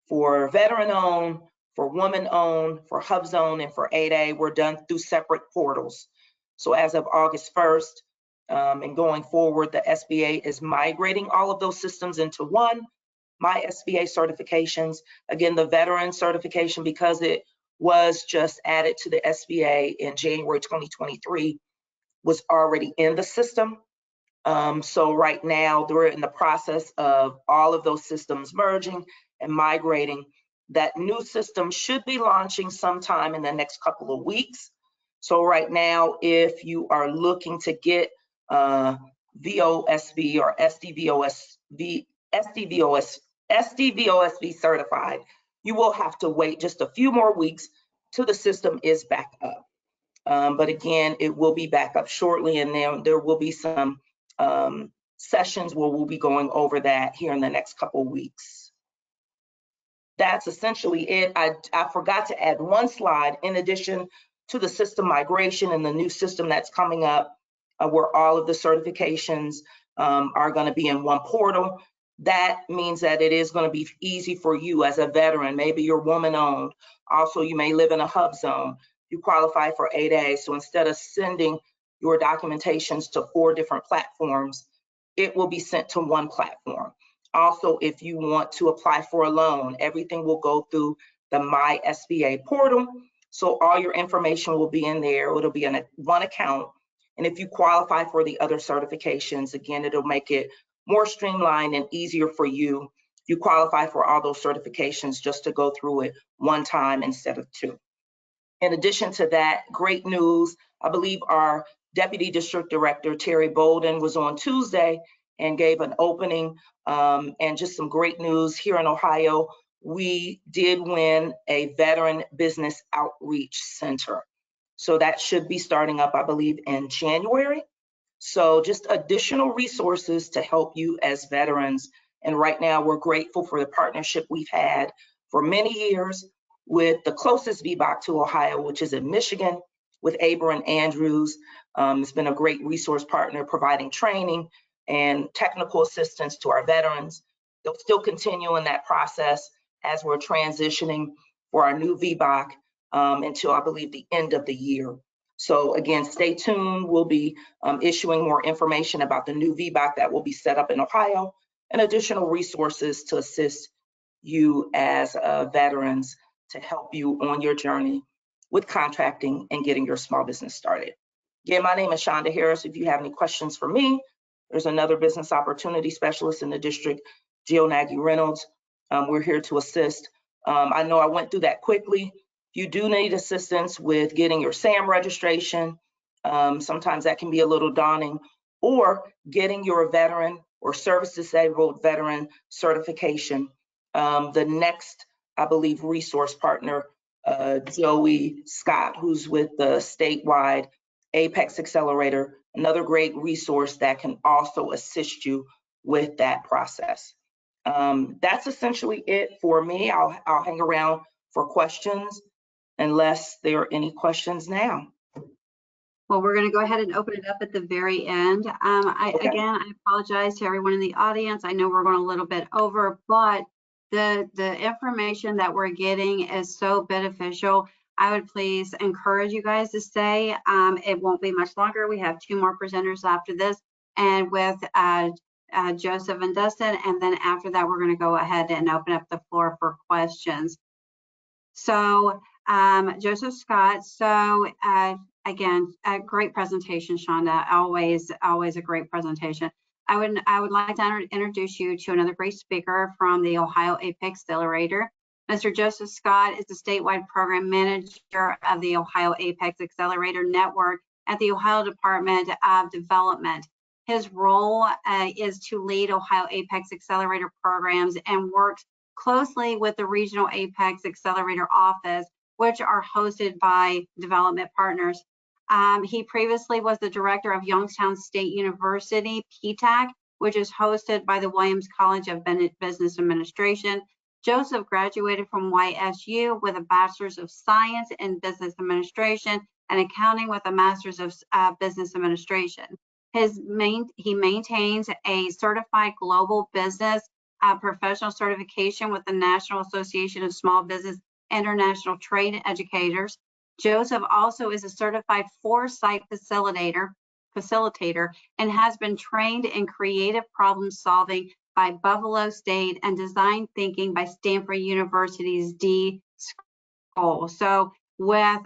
for veteran-owned, for woman-owned, for HubZone, and for 8A were done through separate portals. So as of August 1st and going forward, the SBA is migrating all of those systems into one, My SBA certifications. Again, the veteran certification, because it was just added to the SBA in January 2023, was already in the system. So right now we're in the process of all of those systems merging and migrating. That new system should be launching sometime in the next couple of weeks. So right now, if you are looking to get VOSV or SDVOSV certified, you will have to wait just a few more weeks till the system is back up. But again, it will be back up shortly, and then there will be some sessions where we'll be going over that here in the next couple of weeks. That's essentially it. I forgot to add one slide in addition to the system migration and the new system that's coming up, where all of the certifications are going to be in one portal. That means that it is going to be easy for you as a veteran. Maybe you're woman-owned. Also, you may live in a hub zone. You qualify for 8A. So instead of sending your documentations to 4 different platforms, it will be sent to one platform. Also, if you want to apply for a loan, everything will go through the My SBA portal. So all your information will be in there. It'll be in one account. And if you qualify for the other certifications, again, it'll make it more streamlined and easier for you. You qualify for all those certifications just to go through it one time instead of 2. In addition to that, great news, I believe our Deputy District Director, Terry Bolden, was on Tuesday and gave an opening and just some great news here in Ohio. We did win a Veteran Business Outreach Center. So that should be starting up, I believe, in January. So just additional resources to help you as veterans. And right now we're grateful for the partnership we've had for many years with the closest VBOC to Ohio, which is in Michigan, with Aber and Andrews. It's been a great resource partner providing training and technical assistance to our veterans. They'll still continue in that process as we're transitioning for our new VBOC until I believe the end of the year. So again, stay tuned. We'll be issuing more information about the new VBOC that will be set up in Ohio and additional resources to assist you as veterans to help you on your journey with contracting and getting your small business started. Again, my name is Shonda Harris. If you have any questions for me, there's another business opportunity specialist in the district, Jill Nagy Reynolds. We're here to assist. I know I went through that quickly. If you do need assistance with getting your SAM registration, sometimes that can be a little daunting, or getting your veteran or service disabled veteran certification. The next, I believe, resource partner, Joey Scott, who's with the statewide Apex Accelerator, another great resource that can also assist you with that process. That's essentially it for me. I'll hang around for questions unless there are any questions now. Well, we're going to go ahead and open it up at the very end. Okay. Again, I apologize to everyone in the audience. I know we're going a little bit over, but the information that we're getting is so beneficial. I would please encourage you guys to stay. It won't be much longer. We have 2 more presenters after this, and with Joseph and Dustin, and then after that, we're going to go ahead and open up the floor for questions. So Joseph Scott, so again, a great presentation, Shonda. Always a great presentation. I would like to introduce you to another great speaker from the Ohio Apex Accelerator. Mr. Joseph Scott is the statewide program manager of the Ohio Apex Accelerator Network at the Ohio Department of Development. His role is to lead Ohio Apex Accelerator programs and works closely with the Regional Apex Accelerator Office, which are hosted by development partners. He previously was the director of Youngstown State University, PTAC, which is hosted by the Williams College of Business Administration. Joseph graduated from YSU with a Bachelor's of Science in Business Administration and Accounting with a Master's of Business Administration. He maintains a certified global business professional certification with the National Association of Small Business International Trade Educators. Joseph also is a certified foresight facilitator and has been trained in creative problem solving by Buffalo State and design thinking by Stanford University's D School. So with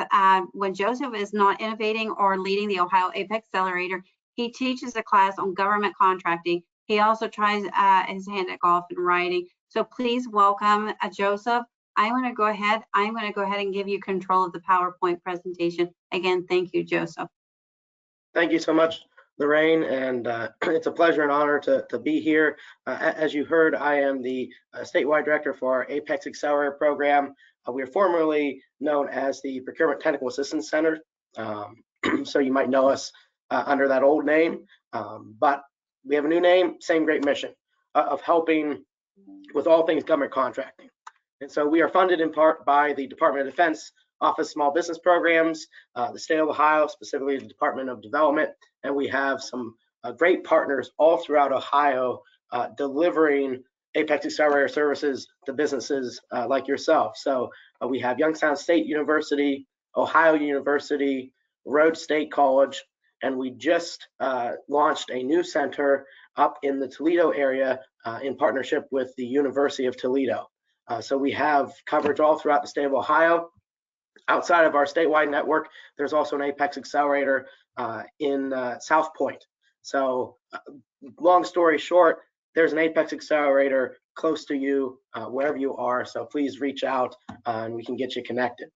when Joseph is not innovating or leading the Ohio Apex Accelerator, He teaches a class on government contracting. He also tries his hand at golf and writing. So please welcome Joseph. I'm going to go ahead and give you control of the PowerPoint presentation. Again, thank you, Joseph. Thank you so much, Lorraine, and it's a pleasure and honor to be here. As you heard, I am the statewide director for our Apex Accelerator program. We are formerly known as the Procurement Technical Assistance Center, so you might know us under that old name, but we have a new name, same great mission of helping with all things government contracting. And so we are funded in part by the Department of Defense Office of Small Business Programs, the state of Ohio, specifically the Department of Development, and we have some great partners all throughout Ohio delivering Apex Accelerator services to businesses like yourself. So we have Youngstown State University, Ohio University, Rhodes State College, and we just launched a new center up in the Toledo area in partnership with the University of Toledo. So we have coverage all throughout the state of Ohio. Outside of our statewide network, there's also an Apex Accelerator in South Point. So long story short, there's an Apex Accelerator close to you, wherever you are. So please reach out and we can get you connected.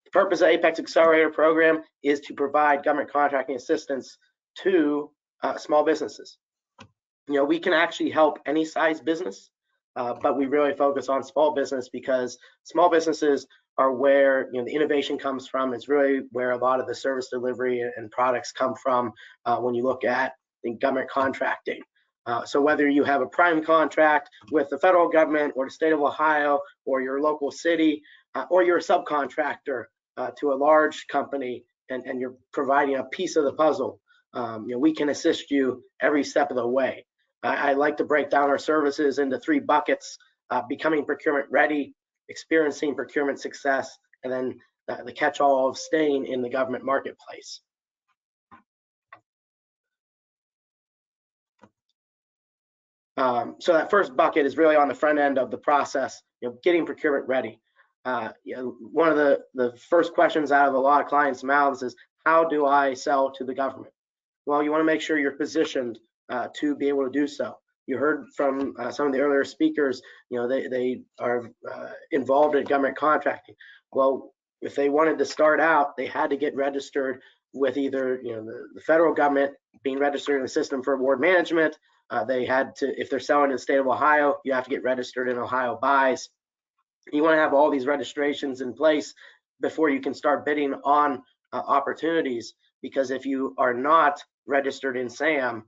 The purpose of the Apex Accelerator program is to provide government contracting assistance to small businesses. You know, we can actually help any size business, but we really focus on small business because small businesses are where the innovation comes from. It's really where a lot of the service delivery and products come from when you look at the government contracting. So whether you have a prime contract with the federal government or the state of Ohio or your local city, or you're a subcontractor to a large company and you're providing a piece of the puzzle, we can assist you every step of the way. I like to break down our services into 3 buckets: becoming procurement ready, experiencing procurement success, and then the catch-all of staying in the government marketplace. So that first bucket is really on the front end of the process, getting procurement ready. One of the first questions out of a lot of clients' mouths is, how do I sell to the government? Well, you want to make sure you're positioned to be able to do so. You heard from some of the earlier speakers, they are involved in government contracting. Well, if they wanted to start out, they had to get registered with either the federal government, being registered in the system for award management. They had to, if they're selling in the state of Ohio, you have to get registered in Ohio Buys. You want to have all these registrations in place before you can start bidding on opportunities, because if you are not registered in SAM,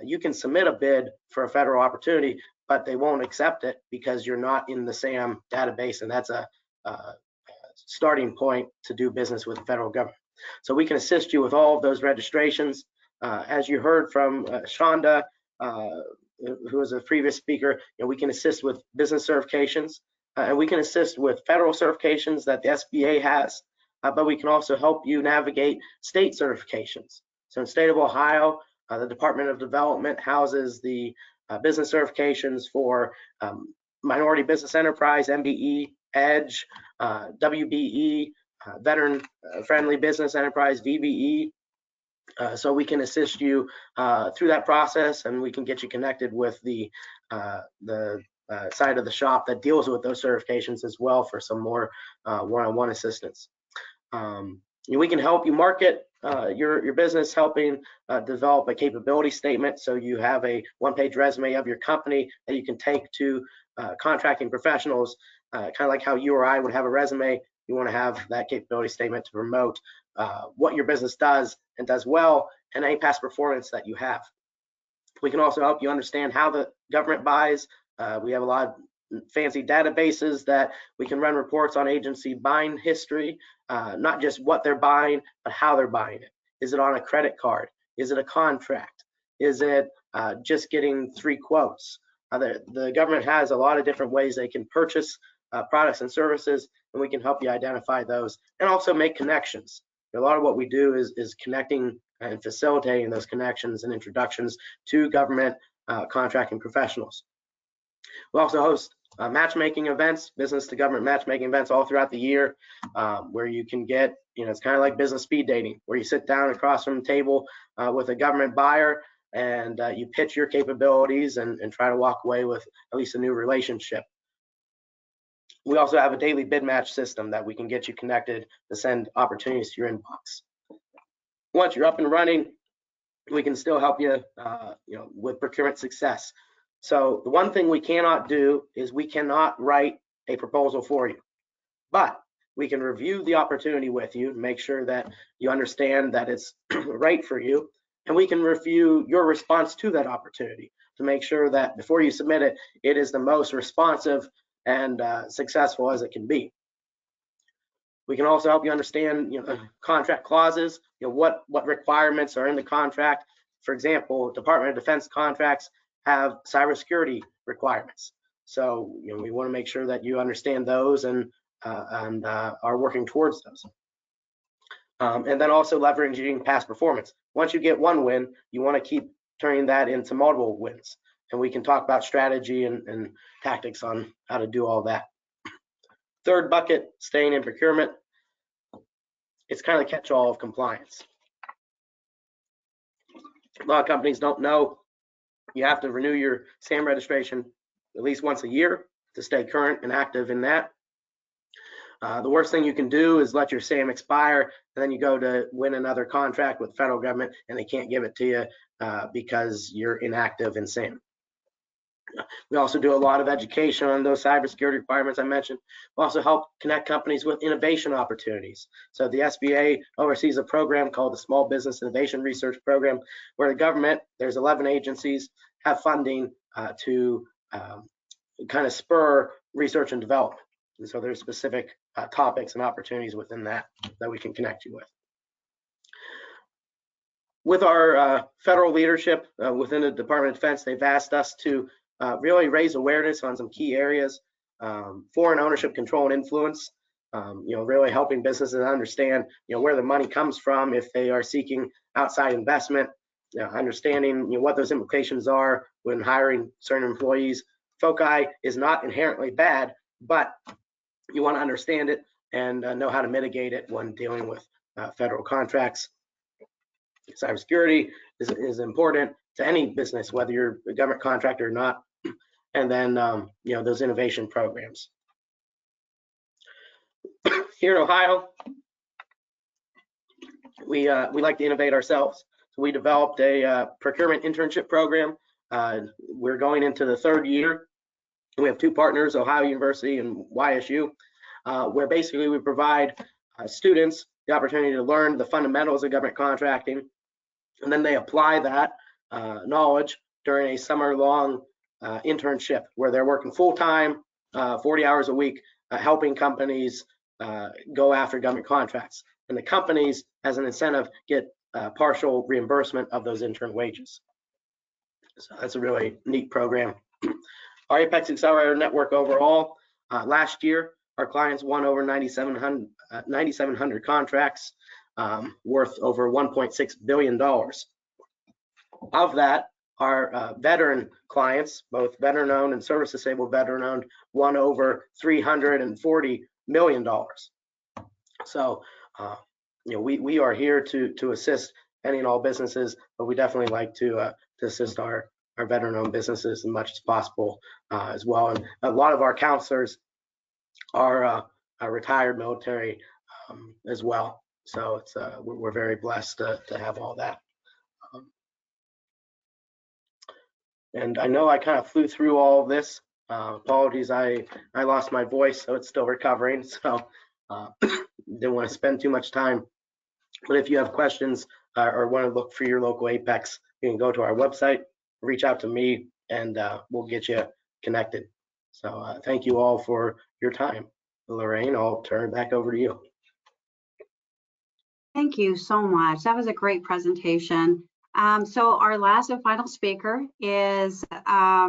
you can submit a bid for a federal opportunity, but they won't accept it because you're not in the SAM database, and that's a starting point to do business with the federal government. So we can assist you with all of those registrations. As you heard from Shonda, who was a previous speaker, we can assist with business certifications, and we can assist with federal certifications that the SBA has, but we can also help you navigate state certifications. So in the state of Ohio, the Department of Development houses the business certifications for Minority Business Enterprise, MBE, EDGE, WBE, Veteran Friendly Business Enterprise, VBE. So we can assist you through that process, and we can get you connected with the side of the shop that deals with those certifications as well for some more one-on-one assistance. We can help you market your business, helping develop a capability statement, so you have a one-page resume of your company that you can take to contracting professionals, kind of like how you or I would have a resume. You want to have that capability statement to promote what your business does and does well, and any past performance that you have. We can also help you understand how the government buys. We have a lot of fancy databases that we can run reports on agency buying history, not just what they're buying, but how they're buying it. Is it on a credit card? Is it a contract? Is it just getting 3 quotes? The government has a lot of different ways they can purchase products and services, and we can help you identify those and also make connections. A lot of what we do is connecting and facilitating those connections and introductions to government contracting professionals. We also host matchmaking events, business to government matchmaking events all throughout the year, where you can get, it's kind of like business speed dating, where you sit down across from the table with a government buyer and you pitch your capabilities and try to walk away with at least a new relationship. We also have a daily bid match system that we can get you connected to send opportunities to your inbox. Once you're up and running, we can still help you, with procurement success. So the one thing we cannot do is we cannot write a proposal for you, but we can review the opportunity with you, make sure that you understand that it's right for you, and we can review your response to that opportunity to make sure that before you submit it, it is the most responsive and successful as it can be. We can also help you understand, contract clauses, what requirements are in the contract. For example, Department of Defense contracts have cybersecurity requirements. So, we want to make sure that you understand those and are working towards those. And then also leveraging past performance. Once you get one win, you want to keep turning that into multiple wins. And we can talk about strategy and tactics on how to do all that. Third bucket, staying in procurement. It's kind of the catch-all of compliance. A lot of companies don't know you have to renew your SAM registration at least once a year to stay current and active in that. The worst thing you can do is let your SAM expire, and then you go to win another contract with the federal government and they can't give it to you because you're inactive in SAM. We also do a lot of education on those cybersecurity requirements I mentioned. We also help connect companies with innovation opportunities. So the SBA oversees a program called the Small Business Innovation Research Program, where the government, there's 11 agencies, have funding to kind of spur research and development. And so there's specific topics and opportunities within that we can connect you with. With our federal leadership within the Department of Defense, they've asked us to really raise awareness on some key areas, foreign ownership, control, and influence. Really helping businesses understand, where the money comes from if they are seeking outside investment. Understanding, what those implications are when hiring certain employees. FOCI is not inherently bad, but you want to understand it and know how to mitigate it when dealing with federal contracts. Cybersecurity is important to any business, whether you're a government contractor or not. And then, those innovation programs. Here in Ohio, we like to innovate ourselves. So we developed a procurement internship program. We're going into the third year. We have two partners, Ohio University and YSU, where basically we provide students the opportunity to learn the fundamentals of government contracting, and then they apply that knowledge during a summer-long internship where they're working full-time, 40 hours a week, helping companies go after government contracts. And the companies, as an incentive, get partial reimbursement of those intern wages. So that's a really neat program. Our Apex Accelerator Network overall, last year, our clients won over 9,700 contracts worth over $1.6 billion. Of that, our veteran clients, both veteran-owned and service-disabled veteran-owned, won over $340 million. So, we are here to assist any and all businesses, but we definitely like to assist our veteran-owned businesses as much as possible as well. And a lot of our counselors are retired military as well. So it's we're very blessed to have all that. And I know I kind of flew through all of this. Apologies, I lost my voice, so it's still recovering. So didn't want to spend too much time. But if you have questions or want to look for your local Apex, you can go to our website, reach out to me, and we'll get you connected. So thank you all for your time. Lorraine, I'll turn it back over to you. Thank you so much. That was a great presentation. So our last and final speaker is now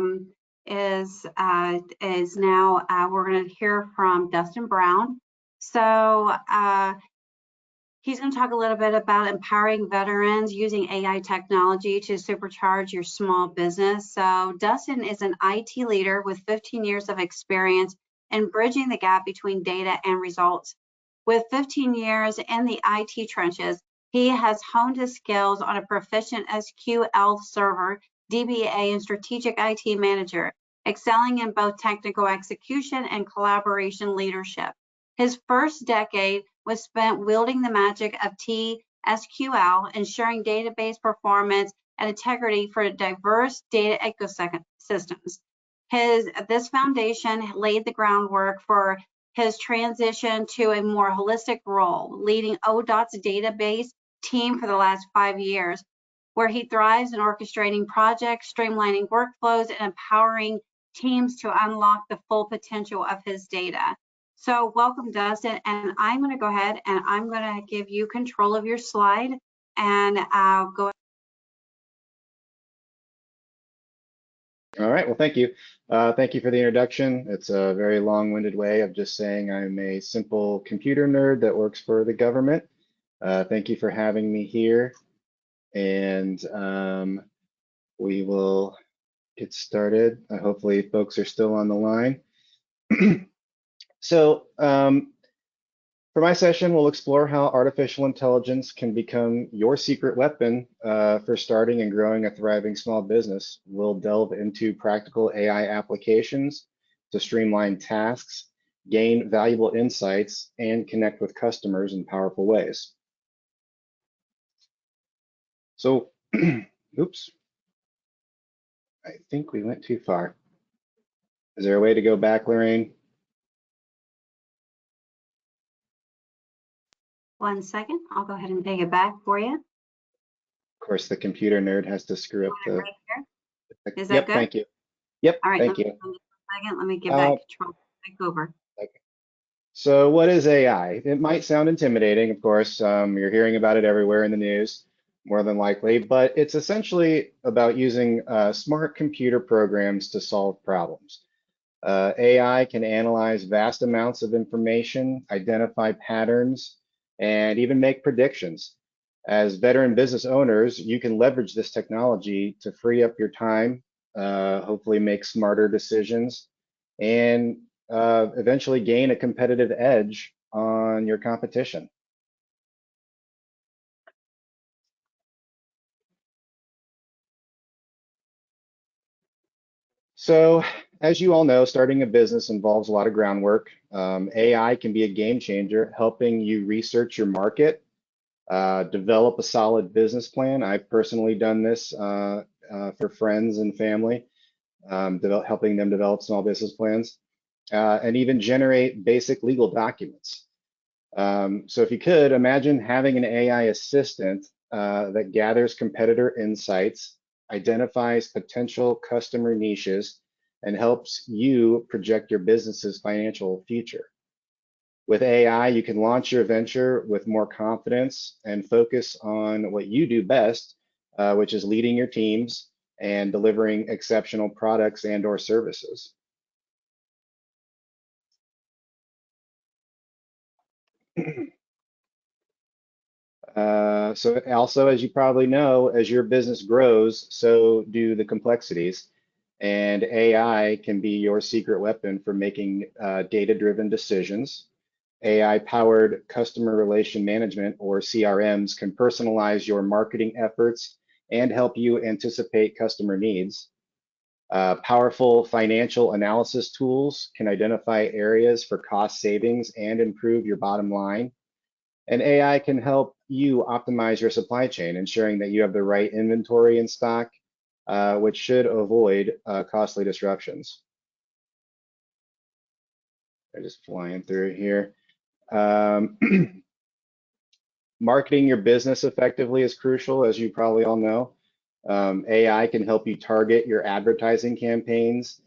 we're going to hear from Dustin Brown. So He's going to talk a little bit about empowering veterans using AI technology to supercharge your small business. So Dustin is an IT leader with 15 years of experience in bridging the gap between data and results. With 15 years in the IT trenches, he has honed his skills on a proficient SQL server, DBA, and strategic IT manager, excelling in both technical execution and collaboration leadership. His first decade was spent wielding the magic of TSQL, ensuring database performance and integrity for diverse data ecosystems. This foundation laid the groundwork for his transition to a more holistic role, leading ODOT's database team for the last 5 years, where he thrives in orchestrating projects, streamlining workflows, and empowering teams to unlock the full potential of his data. So welcome, Dustin, and I'm going to go ahead and I'm going to give you control of your slide, and I'll go. All right, well, thank you. Thank you for the introduction. It's a very long-winded way of just saying I'm a simple computer nerd that works for the government. Thank you for having me here, and we will get started. Hopefully folks are still on the line. So for my session, we'll explore how artificial intelligence can become your secret weapon for starting and growing a thriving small business. We'll delve into practical AI applications to streamline tasks, gain valuable insights, and connect with customers in powerful ways. So, oops, I think we went too far. Is there a way to go back, Lorraine? 1 second. I'll go ahead and take it back for you. Of course, the computer nerd has to screw up the. Right here. Is that Yep, good? thank you. Yep, All right. thank you. Let me get back control back over. Okay. So what is AI? It might sound intimidating, of course. You're hearing about it everywhere in the news, more than likely, but it's essentially about using smart computer programs to solve problems. AI can analyze vast amounts of information, identify patterns, and even make predictions. As veteran business owners, you can leverage this technology to free up your time, hopefully make smarter decisions, and eventually gain a competitive edge on your competition. So, as you all know, starting a business involves a lot of groundwork. AI can be a game changer, helping you research your market, develop a solid business plan. I've personally done this for friends and family, helping them develop small business plans, and even generate basic legal documents. So if you could, imagine having an AI assistant that gathers competitor insights, identifies potential customer niches, and helps you project your business's financial future. With AI, you can launch your venture with more confidence and focus on what you do best, which is leading your teams and delivering exceptional products and/or services. So also, as you probably know, as your business grows, so do the complexities. And AI can be your secret weapon for making data-driven decisions. AI-powered customer relation management, or CRMs, can personalize your marketing efforts and help you anticipate customer needs. Powerful financial analysis tools can identify areas for cost savings and improve your bottom line. And AI can help you optimize your supply chain, ensuring that you have the right inventory in stock, which should avoid costly disruptions. I'm just flying through here. Marketing your business effectively is crucial, as you probably all know. AI can help you target your advertising campaigns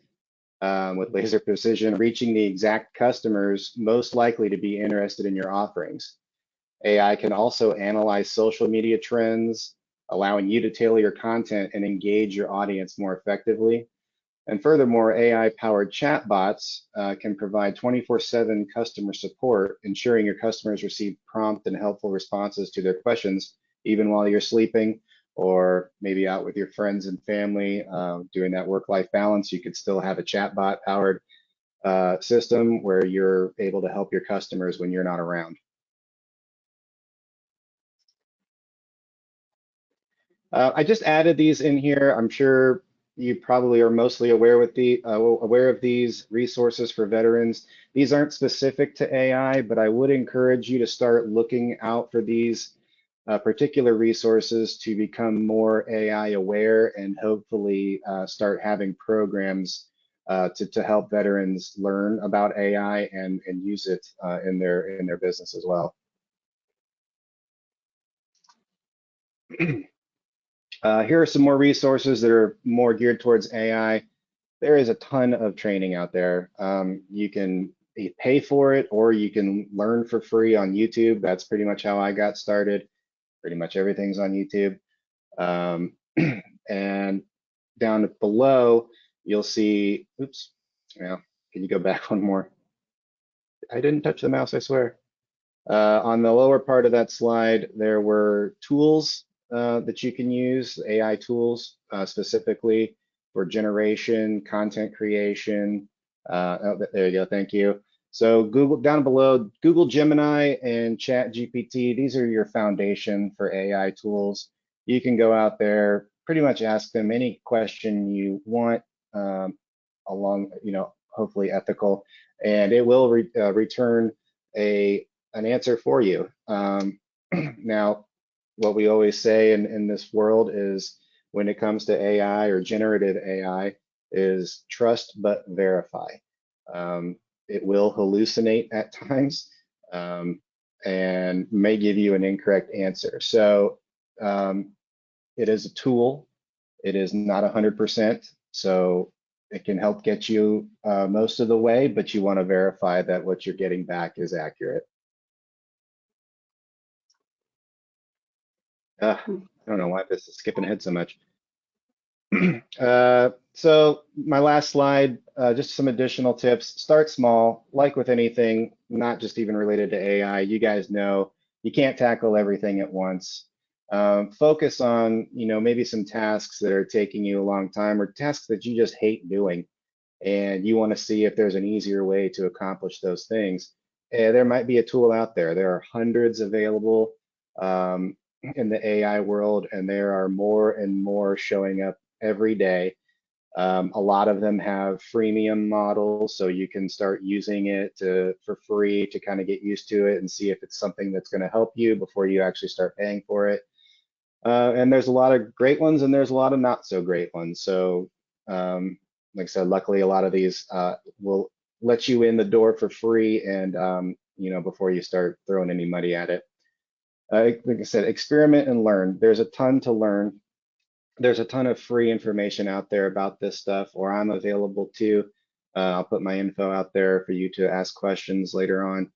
with laser precision, reaching the exact customers most likely to be interested in your offerings. AI can also analyze social media trends, allowing you to tailor your content and engage your audience more effectively. And furthermore, AI-powered chatbots can provide 24/7 customer support, ensuring your customers receive prompt and helpful responses to their questions, even while you're sleeping or maybe out with your friends and family doing that work-life balance. You could still have a chatbot-powered system where you're able to help your customers when you're not around. I just added these in here. I'm sure you probably are mostly aware of these resources for veterans. These aren't specific to AI, but I would encourage you to start looking out for these particular resources to become more AI aware and hopefully start having programs to help veterans learn about AI and use it in their business as well. Here are some more resources that are more geared towards AI. There is a ton of training out there. You can pay for it or you can learn for free on YouTube. That's pretty much how I got started. Pretty much everything's on YouTube. And down below, you'll see, oops, yeah, can you go back one more? I didn't touch the mouse, I swear. On the lower part of that slide, there were tools that you can use, AI tools specifically for generation, content creation. Oh, there you go, thank you. So Google, down below, Google Gemini and ChatGPT, these are your foundation for AI tools. You can go out there, pretty much ask them any question you want along, hopefully ethical, and it will return an answer for you. Now, what we always say in this world is when it comes to AI or generative AI is trust but verify. It will hallucinate at times and may give you an incorrect answer. So it is a tool. It is not 100%. So it can help get you most of the way, but you want to verify that what you're getting back is accurate. I don't know why this is skipping ahead so much. So my last slide, just some additional tips. Start small, like with anything, not just even related to AI. You guys know you can't tackle everything at once. Focus on, maybe some tasks that are taking you a long time or tasks that you just hate doing. And you want to see if there's an easier way to accomplish those things. There might be a tool out there. There are hundreds available in the AI world, and there are more and more showing up every day. A lot of them have freemium models, so you can start using it for free to kind of get used to it and see if it's something that's going to help you before you actually start paying for it. And there's a lot of great ones and there's a lot of not so great ones. So like I said, luckily a lot of these will let you in the door for free and before you start throwing any money at it. Like I said, experiment and learn. There's a ton to learn. There's a ton of free information out there about this stuff, or I'm available too. I'll put my info out there for you to ask questions later on.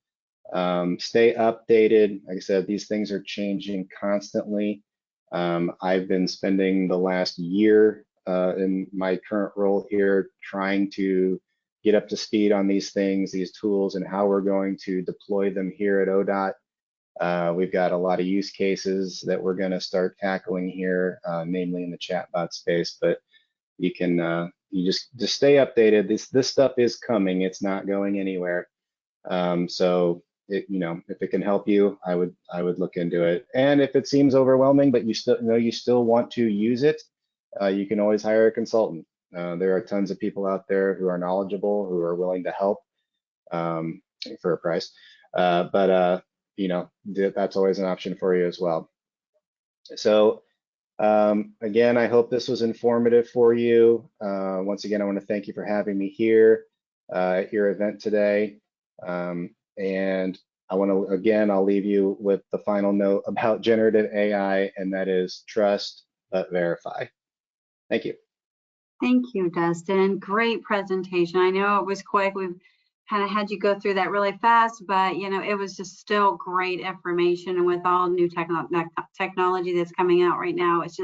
Stay updated. Like I said, these things are changing constantly. I've been spending the last year in my current role here trying to get up to speed on these things, these tools, and how we're going to deploy them here at ODOT. We've got a lot of use cases that we're going to start tackling here, namely in the chatbot space. But you can you just stay updated. This stuff is coming. It's not going anywhere. So if it can help you, I would look into it. And if it seems overwhelming, but you still want to use it, you can always hire a consultant. There are tons of people out there who are knowledgeable, who are willing to help for a price. That's always an option for you as well. So again, I hope this was informative for you. Once again, I want to thank you for having me here at your event today. And I want to, again, I'll leave you with the final note about generative AI, and that is trust but verify. Thank you. Thank you, Dustin. Great presentation. I know it was quick. We've kind of had you go through that really fast, but it was just still great information. And with all new technology that's coming out right now, it's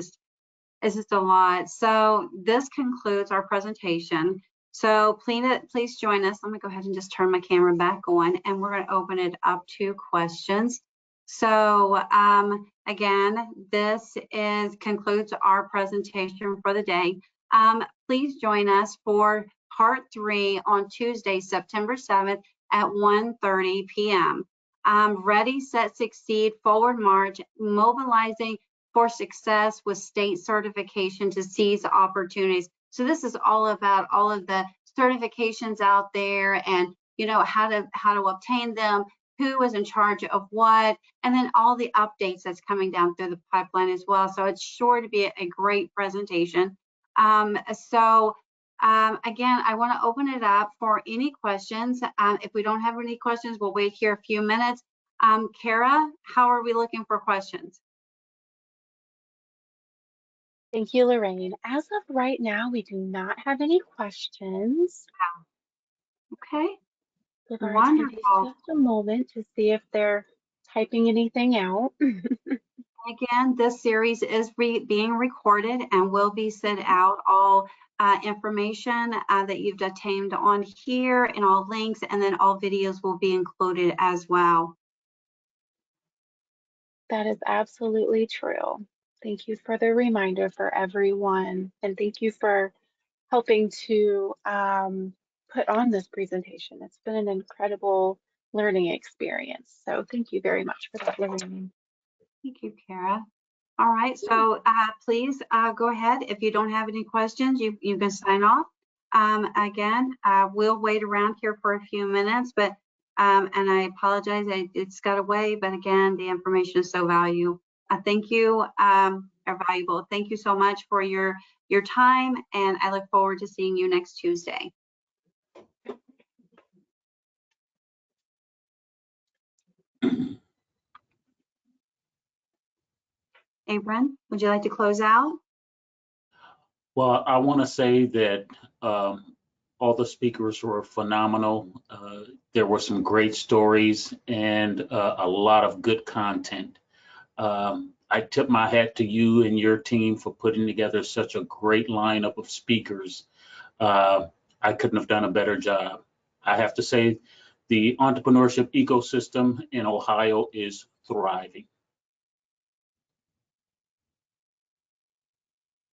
It's just a lot. So this concludes our presentation. So please join us. Let me go ahead and just turn my camera back on, and we're going to open it up to questions. So again, this concludes our presentation for the day. Please join us for part 3 on Tuesday, September 7th at 1:30 p.m. Ready, Set, Succeed, Forward March, mobilizing for success with state certification to seize opportunities. So this is all about all of the certifications out there, and how to obtain them, who is in charge of what, and then all the updates that's coming down through the pipeline as well. So it's sure to be a great presentation. Again, I want to open it up for any questions. If we don't have any questions, we'll wait here a few minutes. Kara, how are we looking for questions? Thank you, Lorraine. As of right now, we do not have any questions. Okay. Give our Wonderful. attendees just a moment to see if they're typing anything out. Again, this series is being recorded and will be sent out. All information that you've obtained on here and all links, and then all videos will be included as well. That is absolutely true. Thank you for the reminder for everyone. And thank you for helping to put on this presentation. It's been an incredible learning experience. So thank you very much for that, Lorraine. Thank you, Kara. All right, so please go ahead. If you don't have any questions, you can sign off. Again, we'll wait around here for a few minutes, but and I apologize, it's got away, but again, the information is so valuable. Thank you, valuable. Thank you so much for your time, and I look forward to seeing you next Tuesday. Abram, would you like to close out? Well, I want to say that all the speakers were phenomenal. There were some great stories and a lot of good content. I tip my hat to you and your team for putting together such a great lineup of speakers. I couldn't have done a better job. I have to say the entrepreneurship ecosystem in Ohio is thriving.